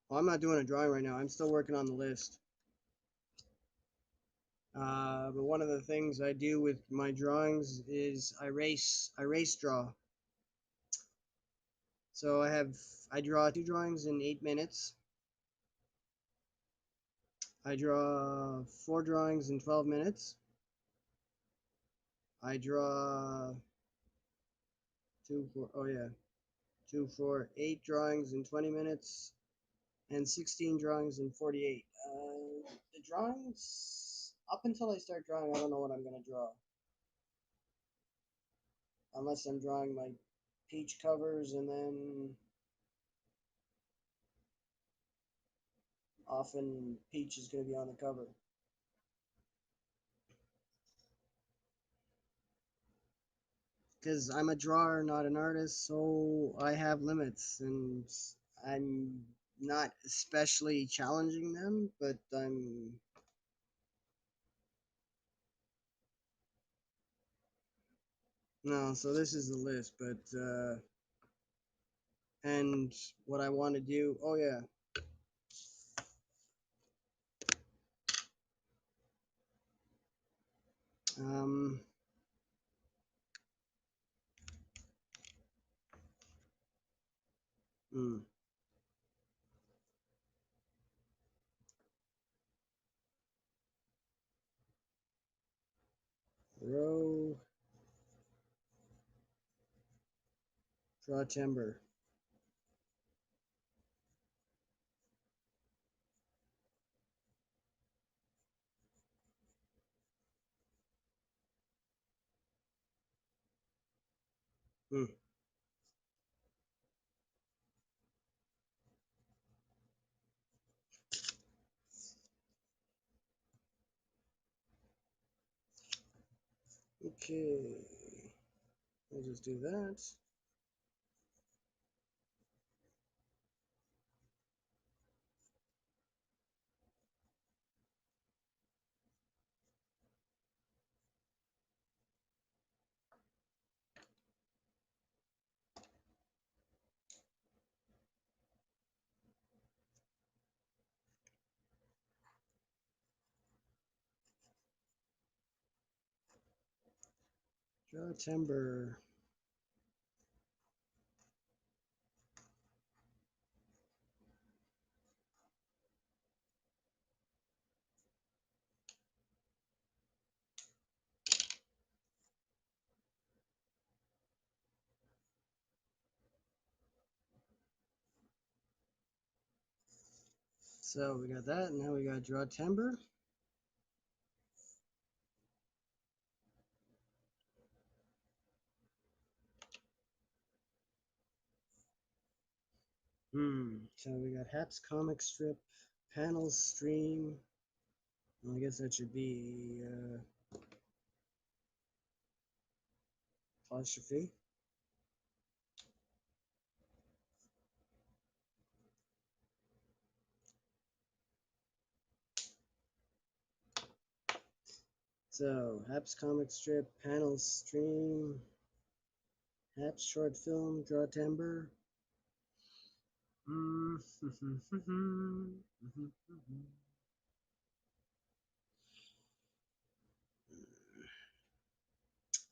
S1: Well, I'm not doing a drawing right now, I'm still working on the list. But one of the things I do with my drawings is I race draw. So I draw 2 drawings in 8 minutes. I draw 4 drawings in 12 minutes. I draw oh yeah, 8 drawings in 20 minutes and 16 drawings in 48. The drawings, up until I start drawing, I don't know what I'm going to draw. Unless I'm drawing my peach covers, and then often peach is going to be on the cover. Because I'm a drawer, not an artist, so I have limits, and I'm not especially challenging them, but I'm no. So this is the list, but and what I want to do. Oh yeah. Um. Hmm. Row. Draw timber. Hmm. Okay. I'll just do that. Draw timber. So we got that, and now we got draw timber. So we got Haps comic strip, panels stream. Well, I guess that should be apostrophe. So Haps comic strip, panels stream, Haps short film, draw timber.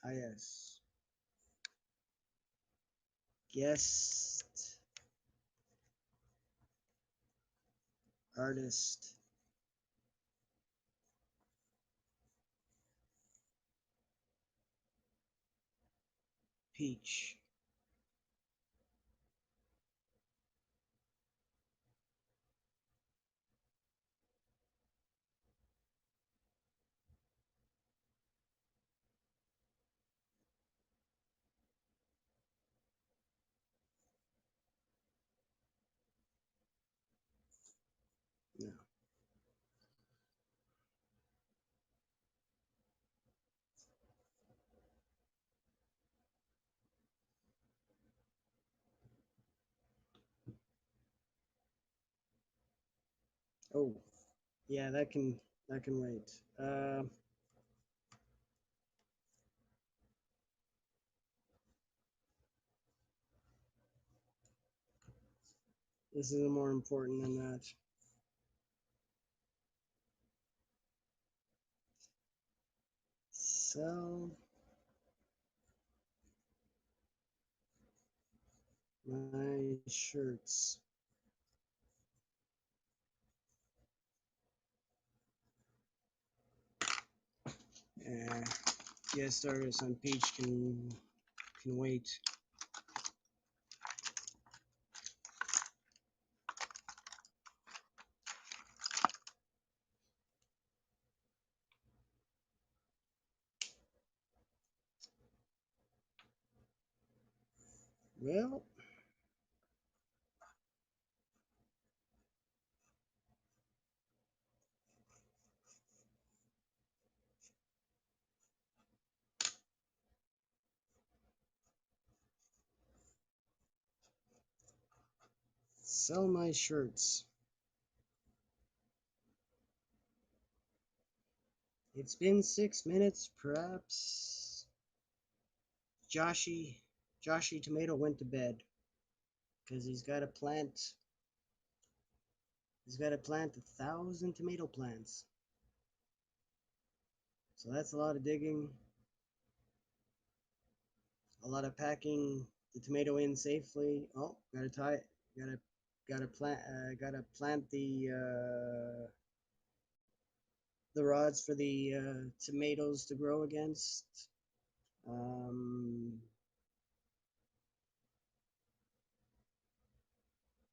S1: Ah, yes. Guest artist Peach. No. Oh, yeah, that can wait. This is more important than that. Sell my shirts. Uh, guest artist on Peach can wait. Well, sell my shirts. It's been 6 minutes, perhaps. Joshy Tomato went to bed because he's got to plant. He's got to plant 1,000 tomato plants. So that's a lot of digging, a lot of packing the tomato in safely. Oh, gotta plant the rods for the tomatoes to grow against. Um,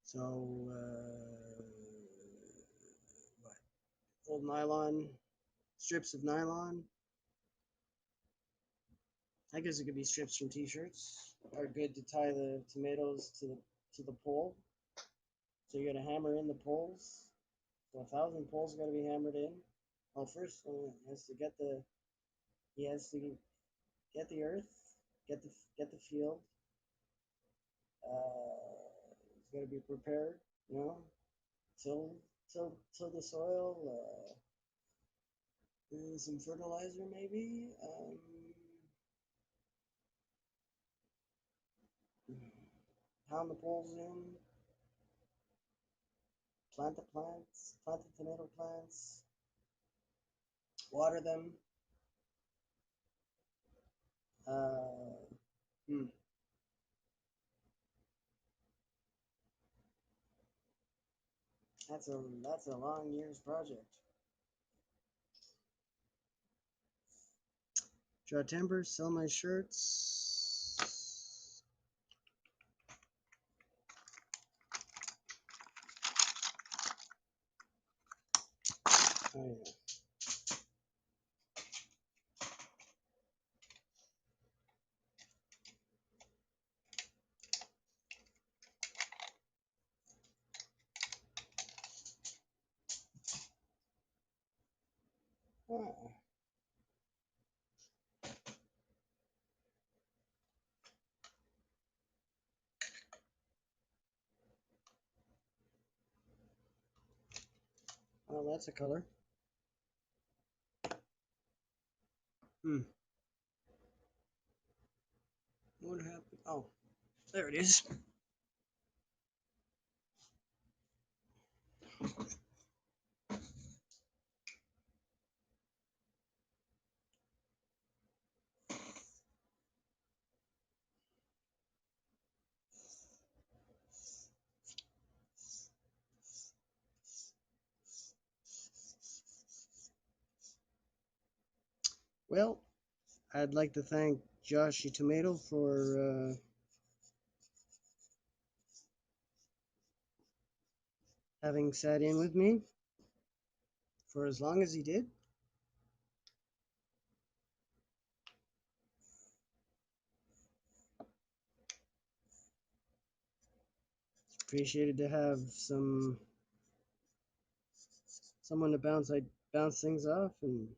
S1: so what? Old nylon strips of nylon. I guess it could be strips from t-shirts. Are good to tie the tomatoes to the pole. So you got to hammer in the poles. So 1,000 poles got to be hammered in. Well, first he has to get the earth, get the field. It's got to be prepared, you know, till the soil. Some fertilizer maybe. Pound the poles in. Plant the plants. Plant the tomato plants. Water them. Hmm. That's a long year's project. Draw timber, sell my shirts. Oh yeah. Ah. Oh, that's a color. Hmm. What happened? Oh, there it is. Well, I'd like to thank Joshy Tomato for having sat in with me for as long as he did. Appreciated to have someone to bounce things off, and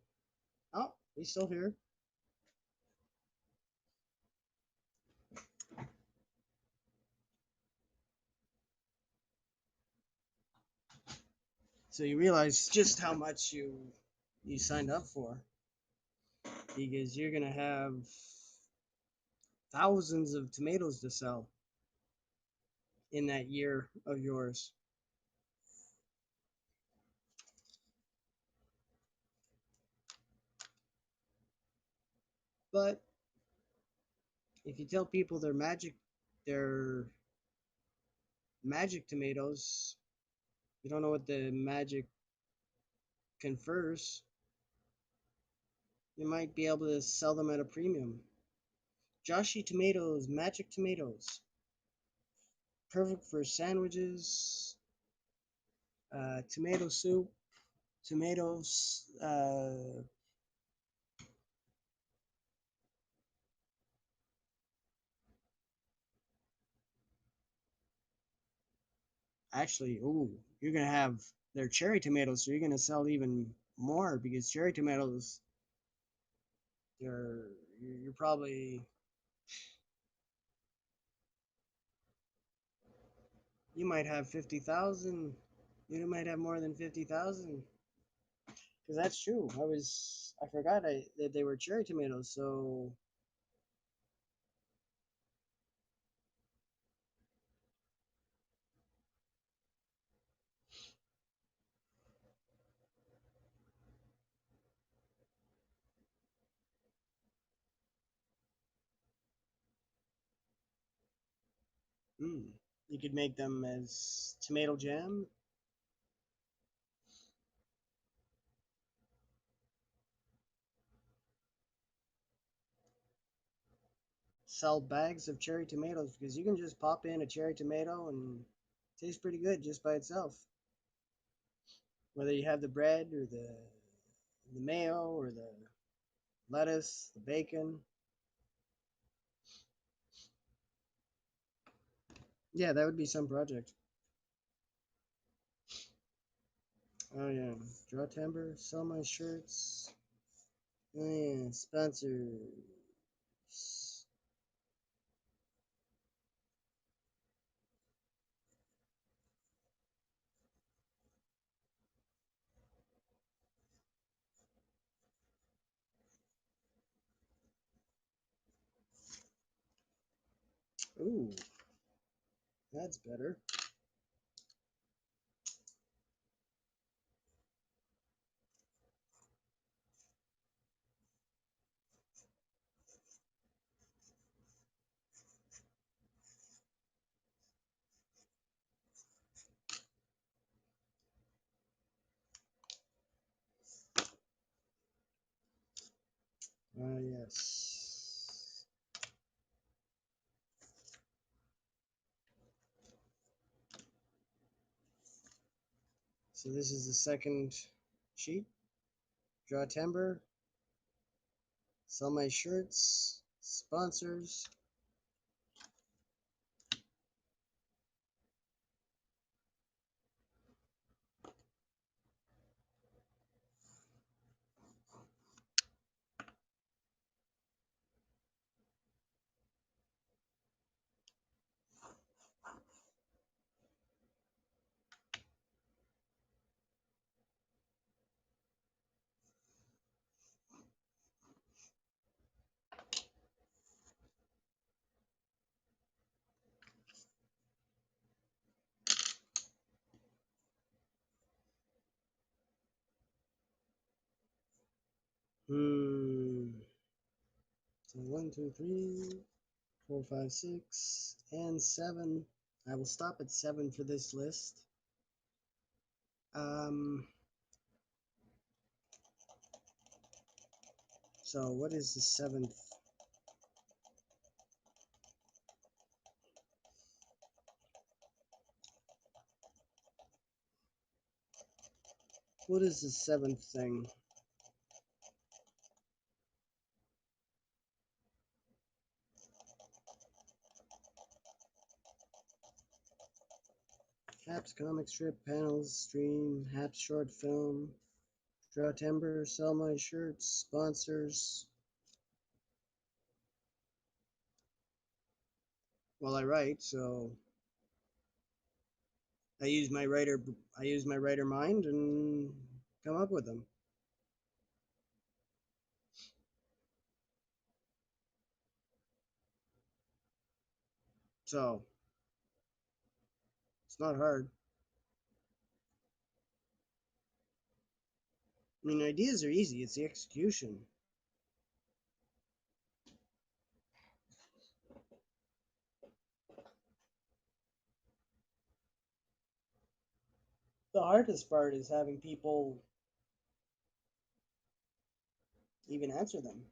S1: oh, he's still here. So you realize just how much you signed up for, because you're gonna have thousands of tomatoes to sell in that year of yours. But if you tell people they're magic tomatoes, you don't know what the magic confers, you might be able to sell them at a premium. Joshy Tomatoes, magic tomatoes. Perfect for sandwiches, tomato soup, tomatoes. Actually, ooh, you're gonna have their cherry tomatoes, so you're gonna sell even more because cherry tomatoes, they're you're probably you might have 50,000. You might have more than 50,000. Because that's true. I forgot that they were cherry tomatoes. So mm, you could make them as tomato jam, sell bags of cherry tomatoes because you can just pop in a cherry tomato and it tastes pretty good just by itself. Whether you have the bread or the mayo or the lettuce, the bacon. Yeah, that would be some project. Oh yeah, draw timber, sell my shirts. Oh yeah, sponsors. Ooh, that's better. Yes. So this is the second sheet. Draw timber. Sell my shirts. Sponsors. So 1, 2, 3, 4, 5, 6, and 7. I will stop at 7 for this list. So what is the 7th? What is the 7th thing? Haps comic strip, panels, stream, Haps short film, draw timber, sell my shirts, sponsors. Well, I write, so I use my writer mind and come up with them. So it's not hard. I mean, ideas are easy. It's the execution. The hardest part is having people even answer them.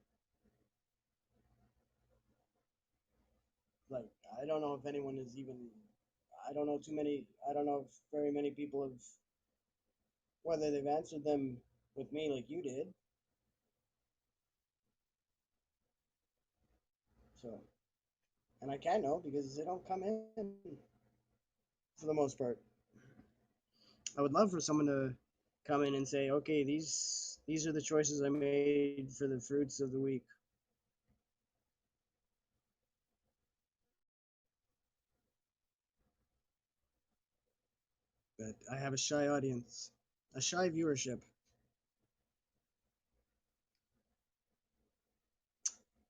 S1: Like, I don't know if anyone is even, I don't know too many, I don't know if very many people have, whether they've answered them with me like you did. So, and I can't know because they don't come in for the most part. I would love for someone to come in and say, okay, these are the choices I made for the fruits of the week. But I have a shy audience, a shy viewership.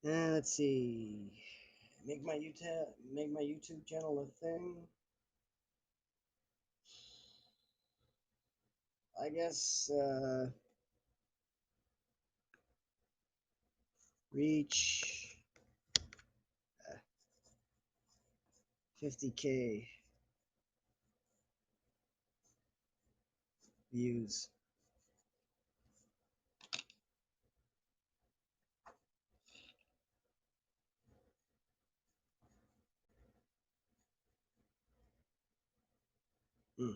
S1: And let's see, make my YouTube channel a thing. I guess reach 50K views. Hmm.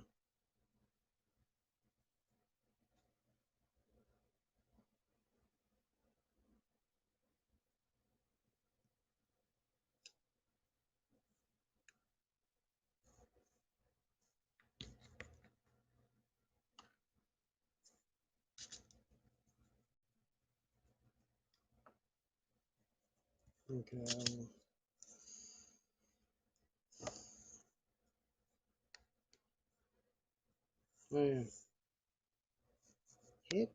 S1: Okay. Oh, yeah. Hit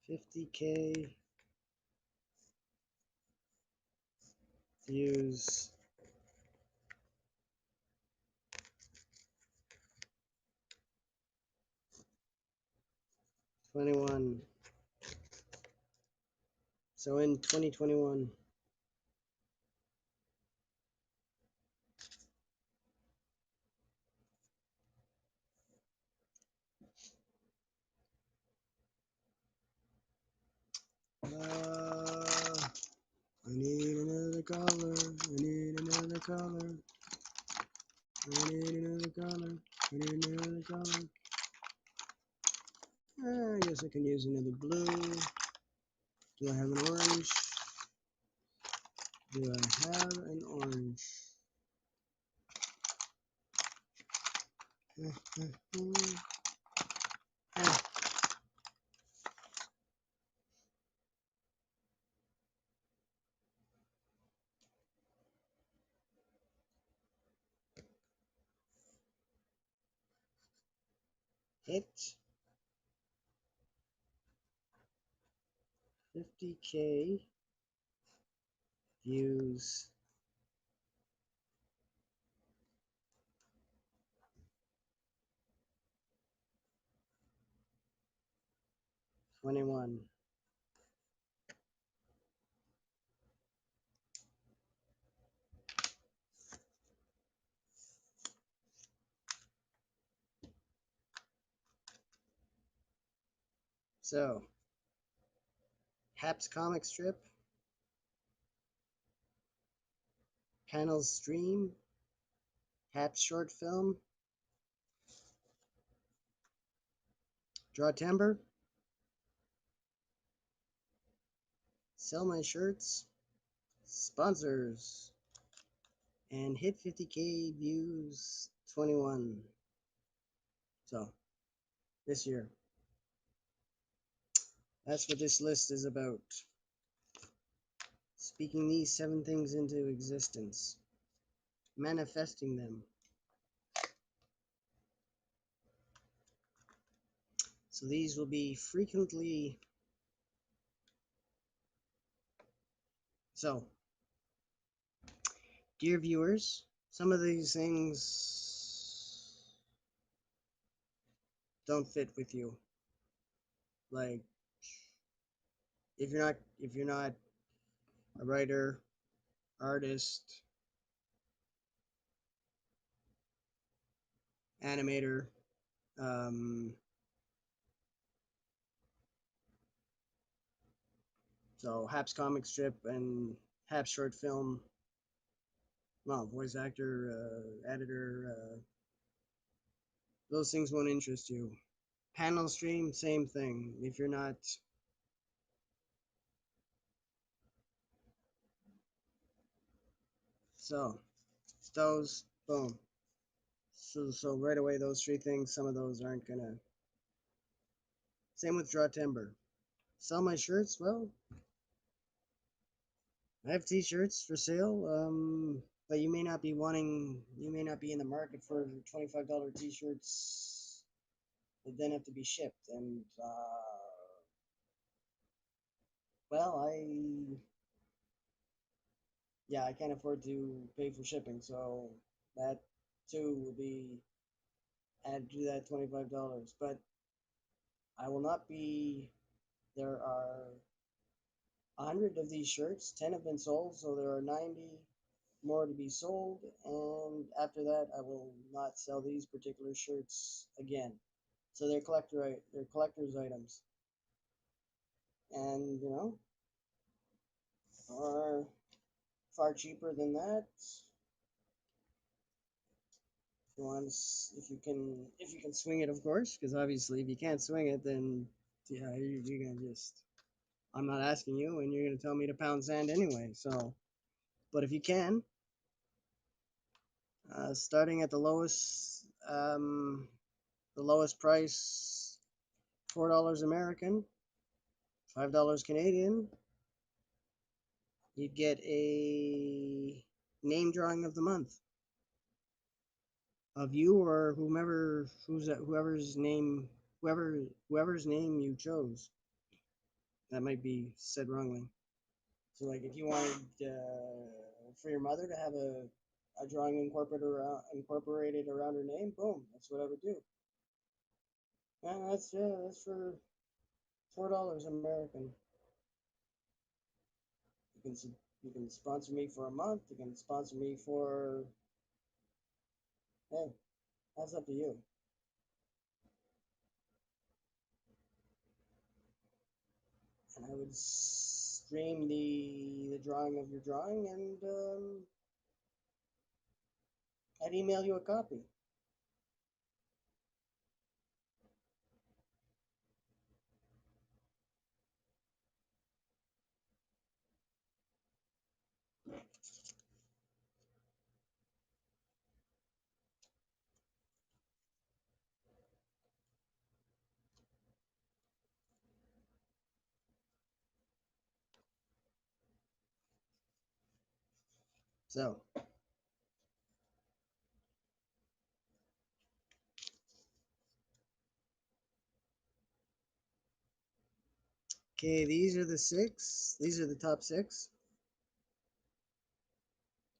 S1: 50K views. 21. So in 2021. color. I need another color. I need another color. I need another color. I guess I can use another blue. Do I have an orange? Do I have an orange? Hit 50K views. $21. So, Haps comic strip, panels stream, Haps short film, draw timber, sell my shirts, sponsors, and hit 50K views 21. So, this year. That's what this list is about. Speaking these 7 things into existence. Manifesting them. So these will be frequently. So, dear viewers, some of these things don't fit with you. Like, if you're not a writer, artist, animator, so Haps comic strip and Haps short film, well, voice actor, editor, those things won't interest you. Panel stream, same thing. If you're not. So, those, boom. So right away, those 3 things, some of those aren't gonna. Same with draw timber. Sell my shirts, well, I have t-shirts for sale, but you may not be in the market for $25 t-shirts that then have to be shipped. And, well, I can't afford to pay for shipping, so that too will be added to that $25. But I will not be, there are 100 of these shirts, 10 have been sold, so there are 90 more to be sold, and after that I will not sell these particular shirts again. So they're collector's items, and are far cheaper than that. If you can swing it, of course, because obviously if you can't swing it, then yeah, you're gonna just, I'm not asking you, and you're gonna tell me to pound sand anyway. So, but if you can, starting at the lowest price, $4 American, $5 Canadian, you'd get a name drawing of the month of you or whoever's name you chose. That might be said wrongly. So, like, if you wanted for your mother to have a drawing incorporated around her name, boom, that's what I would do. And that's for $4 American. You can sponsor me for a month. You can sponsor me for, hey, that's up to you. And I would stream the drawing of your drawing, and I'd email you a copy. So, okay, these are the six. These are the top six.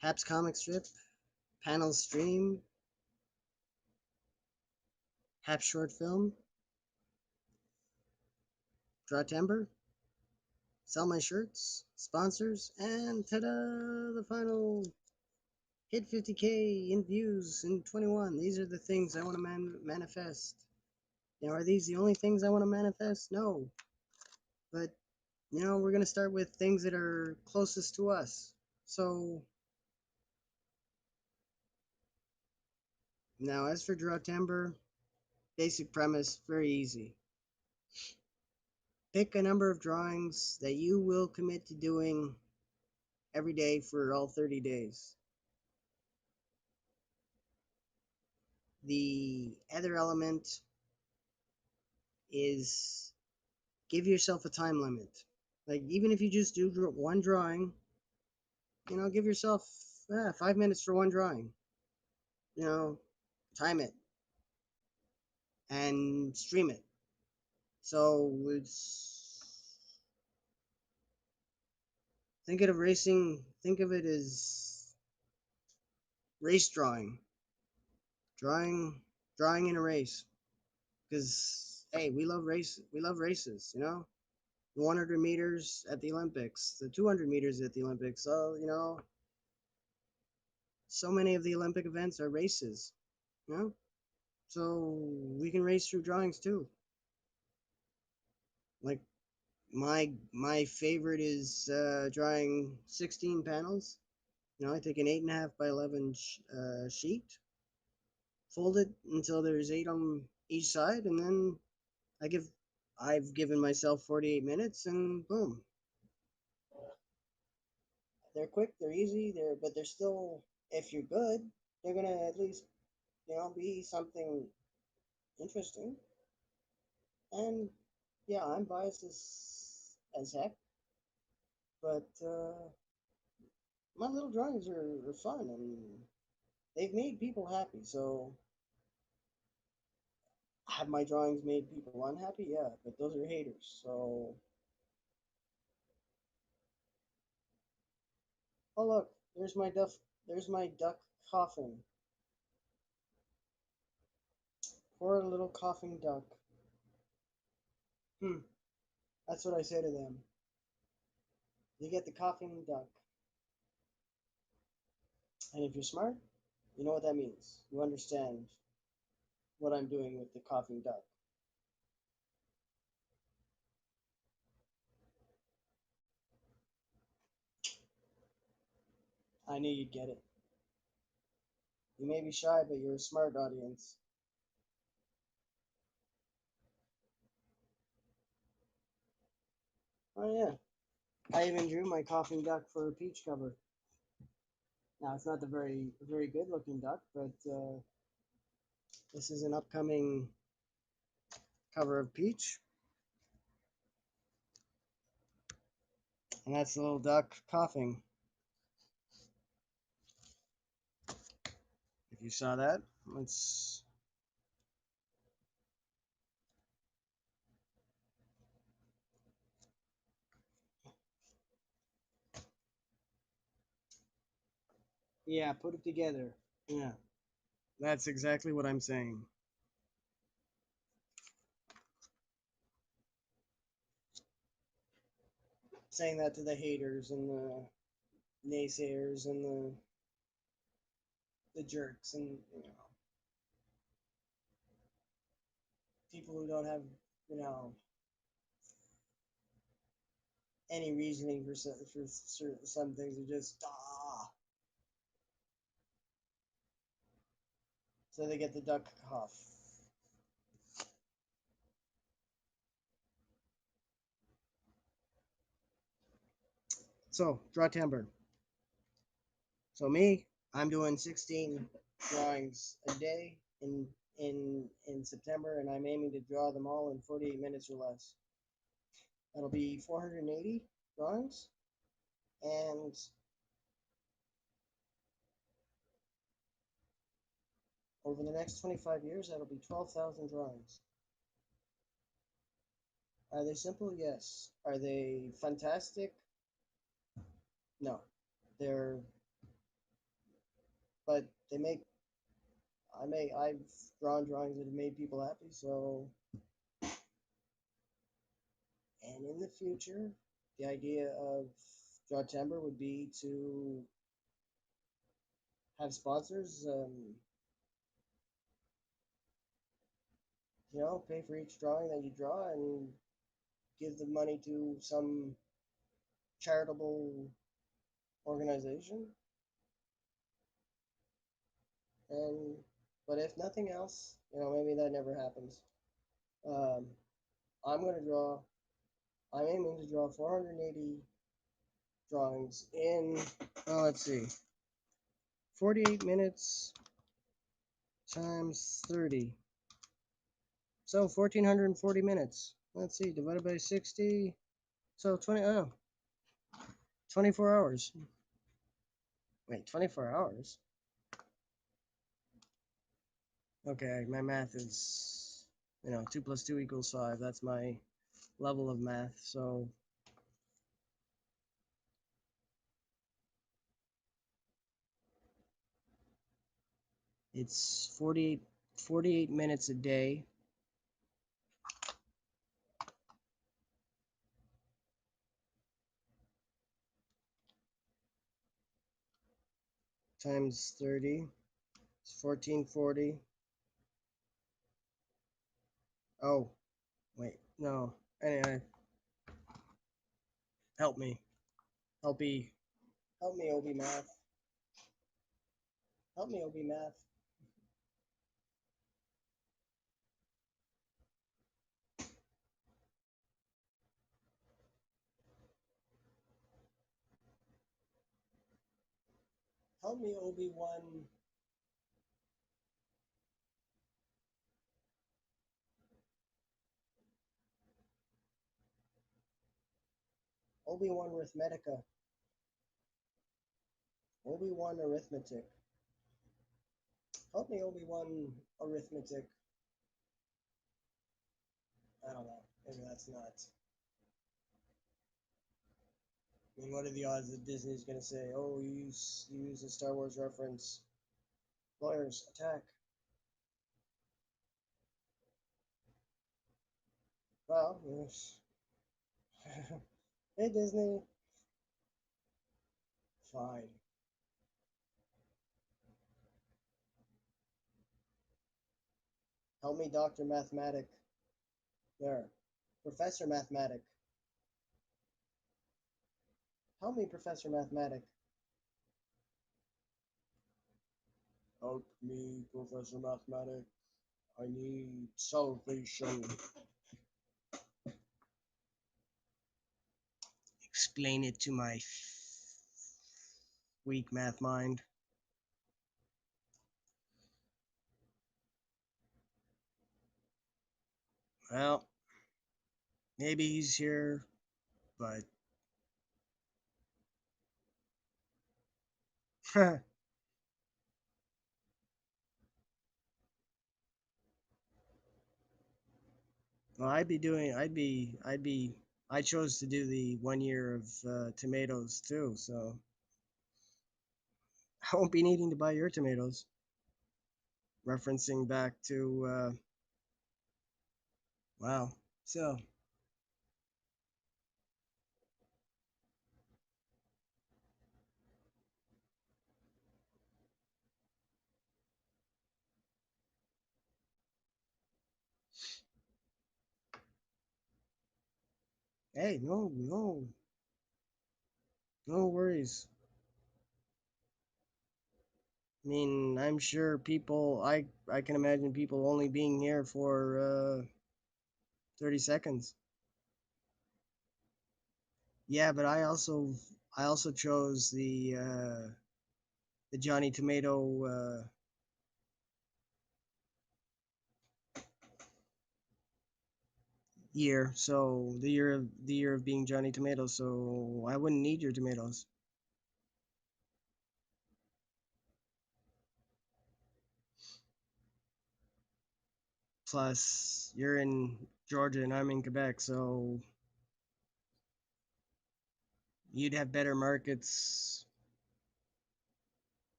S1: Haps comic strip, panel stream, Haps short film, Draw Timber, sell my shirts, sponsors, and ta-da! The final hit 50K in views in 21. These are the things I want to manifest. Now, are these the only things I want to manifest? No. But, we're going to start with things that are closest to us. So, now as for Draw Timber, basic premise, very easy. Pick a number of drawings that you will commit to doing every day for all 30 days. The other element is give yourself a time limit. Like, even if you just do one drawing, give yourself 5 minutes for one drawing. Time it and stream it. So think of it as race drawing in a race. Because hey, we love races, the 100 meters at the Olympics, the 200 meters at the Olympics. So so many of the Olympic events are races, so we can race through drawings too. Like my favorite is drawing 16 panels. I take an 8.5 by 11 sheet, fold it until there's 8 on each side, and then I've given myself 48 minutes, and boom. They're quick, they're easy, but they're still, if you're good, they're gonna at least be something interesting. And yeah, I'm biased as heck, but my little drawings are fun, and they've made people happy. So have my drawings made people unhappy? Yeah, but those are haters. So oh look, there's my duck coughing. Poor little coughing duck. That's what I say to them. You get the coughing duck. And if you're smart, you know what that means. You understand what I'm doing with the coughing duck. I knew you'd get it. You may be shy, but you're a smart audience. Oh yeah. I even drew my coughing duck for a peach cover. Now it's not the very good looking duck, but this is an upcoming cover of Peach. And that's the little duck coughing. If you saw that, let's. Yeah, put it together. Yeah, that's exactly what I'm saying. Saying that to the haters and the naysayers and the jerks and people who don't have you know any reasoning for some things. Are just so they get the duck cough. So draw timber. So me, I'm doing 16 drawings a day in September, and I'm aiming to draw them all in 48 minutes or less. That'll be 480 drawings, and over the next 25 years, that'll be 12,000 drawings. Are they simple? Yes. Are they fantastic? No. They're, but they make, I've drawn drawings that have made people happy, so, and in the future, the idea of Drawtember would be to have sponsors, pay for each drawing that you draw and give the money to some charitable organization. And but if nothing else, maybe that never happens. Um, I'm gonna draw. I'm aiming to draw 480 drawings in. Let's see, 48 minutes times 30. So 1440 minutes. Let's see, divided by 60. So 24 hours. Wait, 24 hours? Okay, my math is, 2 plus 2 equals 5. That's my level of math. So it's 48 minutes a day. Times 30. It's 1440. Oh, wait, no. Anyway, help me. Help me, OB Math. Help me, OB Math. Help me, Obi-Wan. Obi-Wan Arithmetica. Obi-Wan Arithmetic. Help me, Obi-Wan Arithmetic. I don't know. Maybe that's not. I mean, what are the odds that Disney's going to say, oh, you use a Star Wars reference? Lawyers, attack. Well, yes. Hey, Disney. Fine. Help me, Dr. Mathematic. There. Professor Mathematic. Help me, Professor Mathematic. Help me, Professor Mathematic. I need salvation. Explain it to my weak math mind. Well, maybe he's here, but well, I chose to do the 1 year of tomatoes too, so I won't be needing to buy your tomatoes. Referencing back to, wow. So, hey, no, No worries. I mean, I'm sure people. I can imagine people only being here for 30 seconds. Yeah, but I also chose the Johnny Tomato year. So the year of being Johnny Tomato. So I wouldn't need your tomatoes. Plus, you're in Georgia and I'm in Quebec, so you'd have better markets.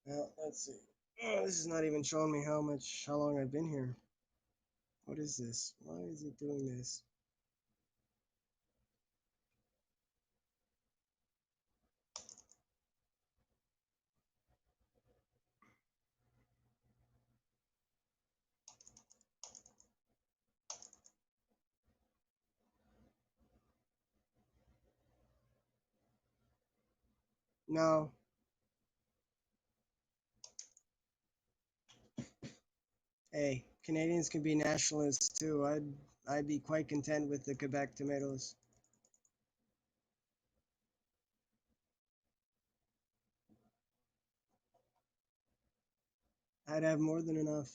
S1: Well, let's see. Oh, this is not even showing me how long I've been here. What is this? Why is it doing this? No. Hey, Canadians can be nationalists too. I'd be quite content with the Quebec tomatoes. I'd have more than enough.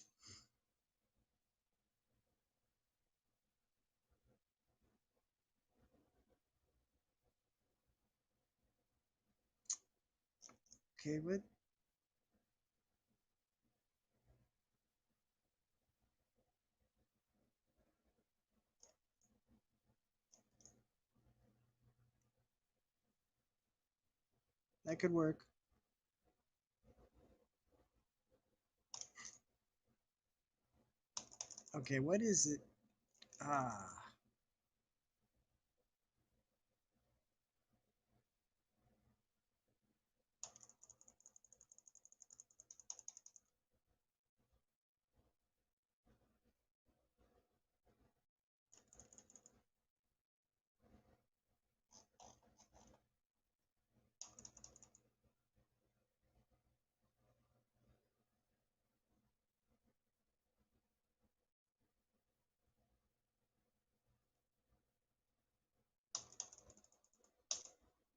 S1: Okay, what? That could work. Okay, what is it? Ah,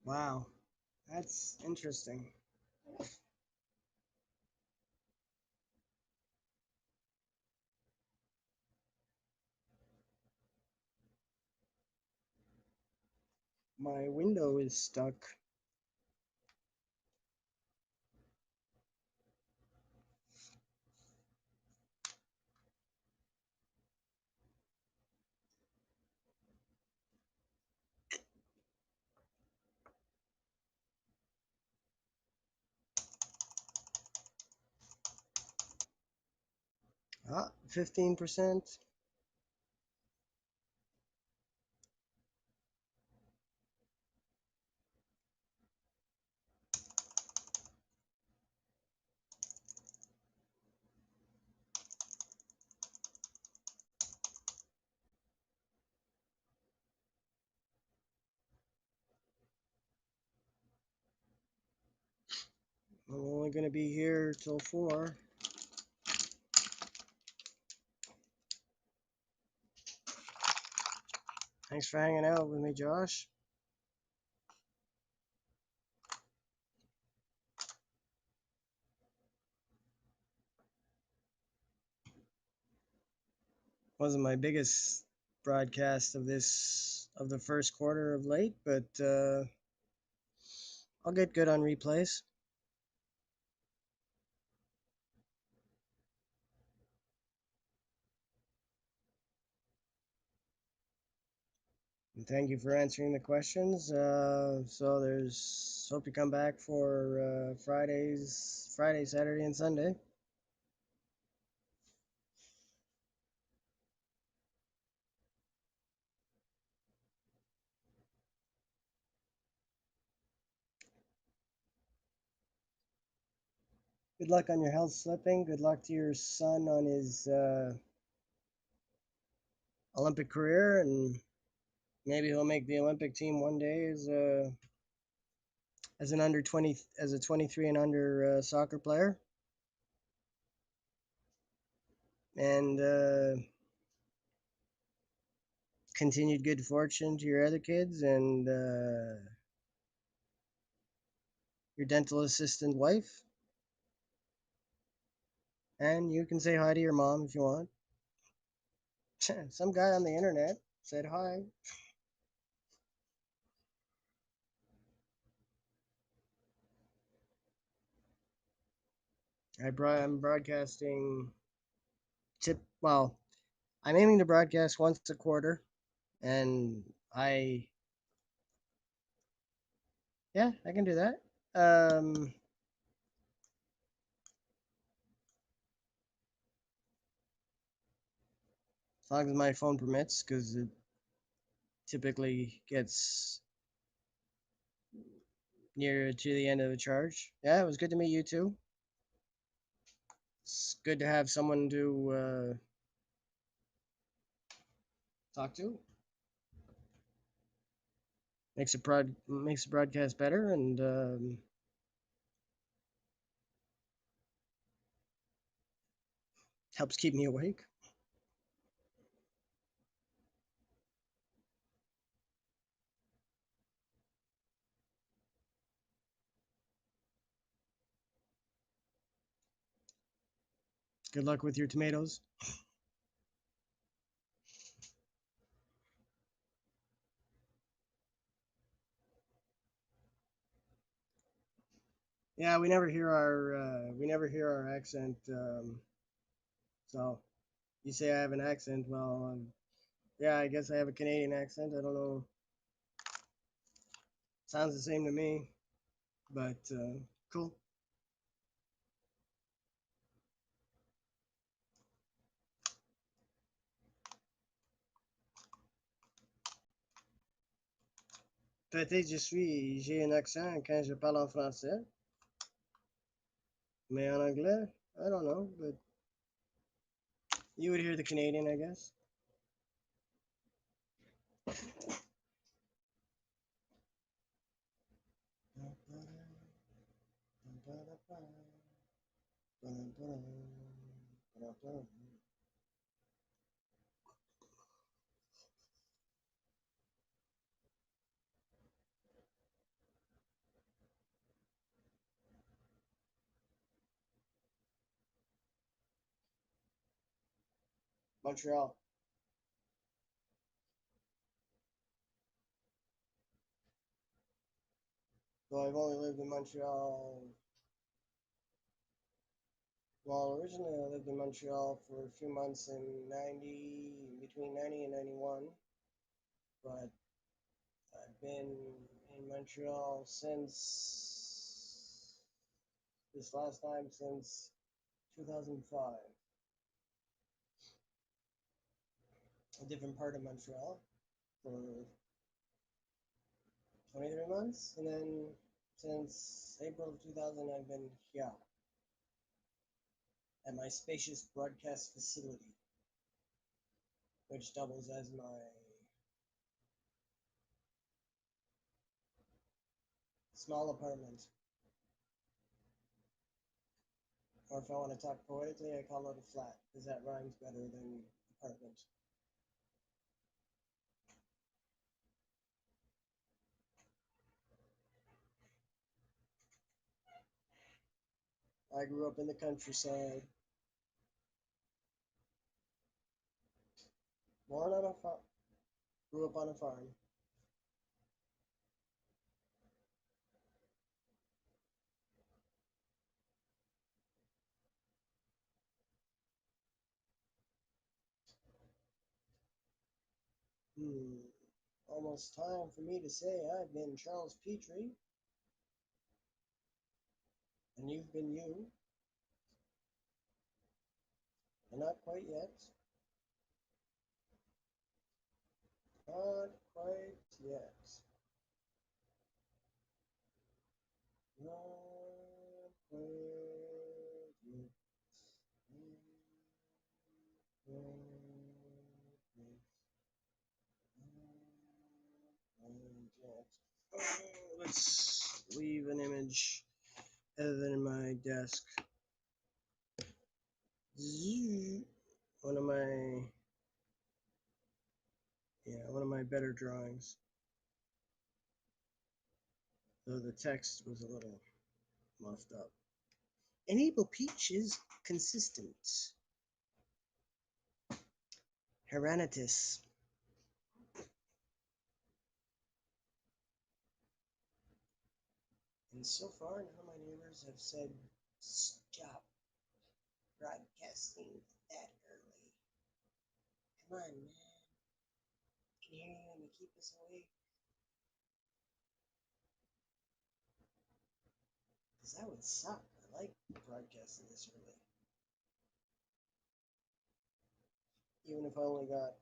S1: wow. That's interesting. My window is stuck. 15%. I'm only gonna be here till 4. Thanks for hanging out with me, Josh. Wasn't my biggest broadcast of the first quarter of late, but I'll get good on replays. And thank you for answering the questions. So there's hope you come back for Friday, Saturday, and Sunday. Good luck on your health slipping. Good luck to your son on his Olympic career, and maybe he'll make the Olympic team one day as an under 20 as a 23 and under soccer player. And continued good fortune to your other kids and your dental assistant wife. And you can say hi to your mom if you want. Some guy on the internet said hi. I'm broadcasting well, I'm aiming to broadcast once a quarter, and I can do that. As long as my phone permits, because it typically gets near to the end of the charge. Yeah, it was good to meet you too. It's good to have someone to talk to. Makes the broadcast better and helps keep me awake. Good luck with your tomatoes. Yeah, we never hear our accent. So you say I have an accent. Well, yeah, I guess I have a Canadian accent. I don't know. Sounds the same to me, but cool. Peut-être j'ai un accent quand je parle en français, mais en anglais, I don't know, but you would hear the Canadian, I guess. Montreal. So I've only lived in Montreal. Well, originally I lived in Montreal for a few months in between 90 and 91, but I've been in Montreal since this last time since 2005. A different part of Montreal for 23 months, and then since April of 2000, I've been here at my spacious broadcast facility, which doubles as my small apartment. Or if I want to talk poetically, I call it a flat, because that rhymes better than apartment. I grew up in the countryside, born on a farm, grew up on a farm. Hmm. Almost time for me to say I've been Charles Petrie, and you've been you, and not quite yet. Not quite yet. Not quite Let's leave an image other than my desk. One of my one of my better drawings. Though the text was a little muffed up. Enable Peach is consistent. Heranitis. And so far, none of my neighbors have said, stop broadcasting that early. Come on, man. I can hear you and you keep us awake. Because that would suck. I like broadcasting this early. Even if I only got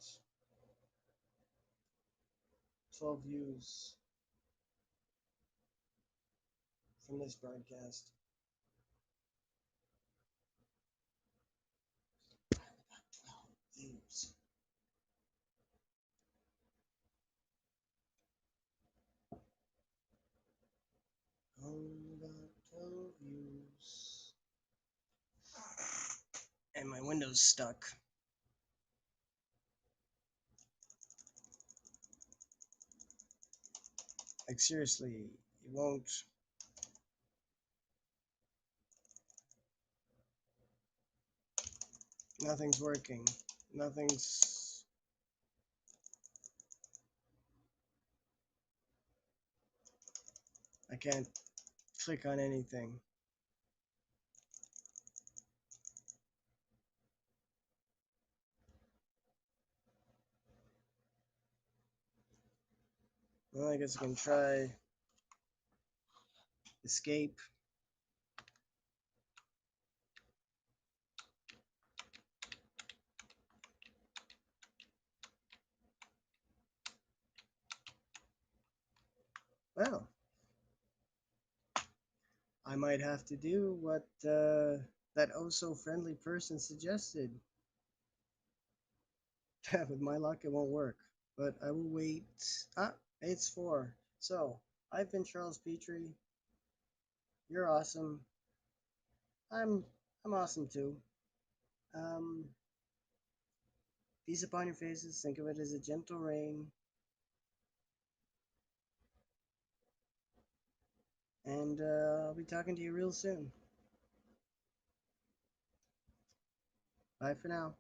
S1: 12 views from this broadcast. Finally got 12 views. Only got 12 views. And my window's stuck. Like seriously, it won't. Nothing's working. Nothing's. I can't click on anything. Well, I guess I can try escape. Well, I might have to do what that oh so friendly person suggested. With my luck, it won't work. But I will wait. Ah, it's 4. So, I've been Charles Petrie. You're awesome. I'm I'm awesome too. Um, peace upon your faces. Think of it as a gentle rain. And I'll be talking to you real soon. Bye for now.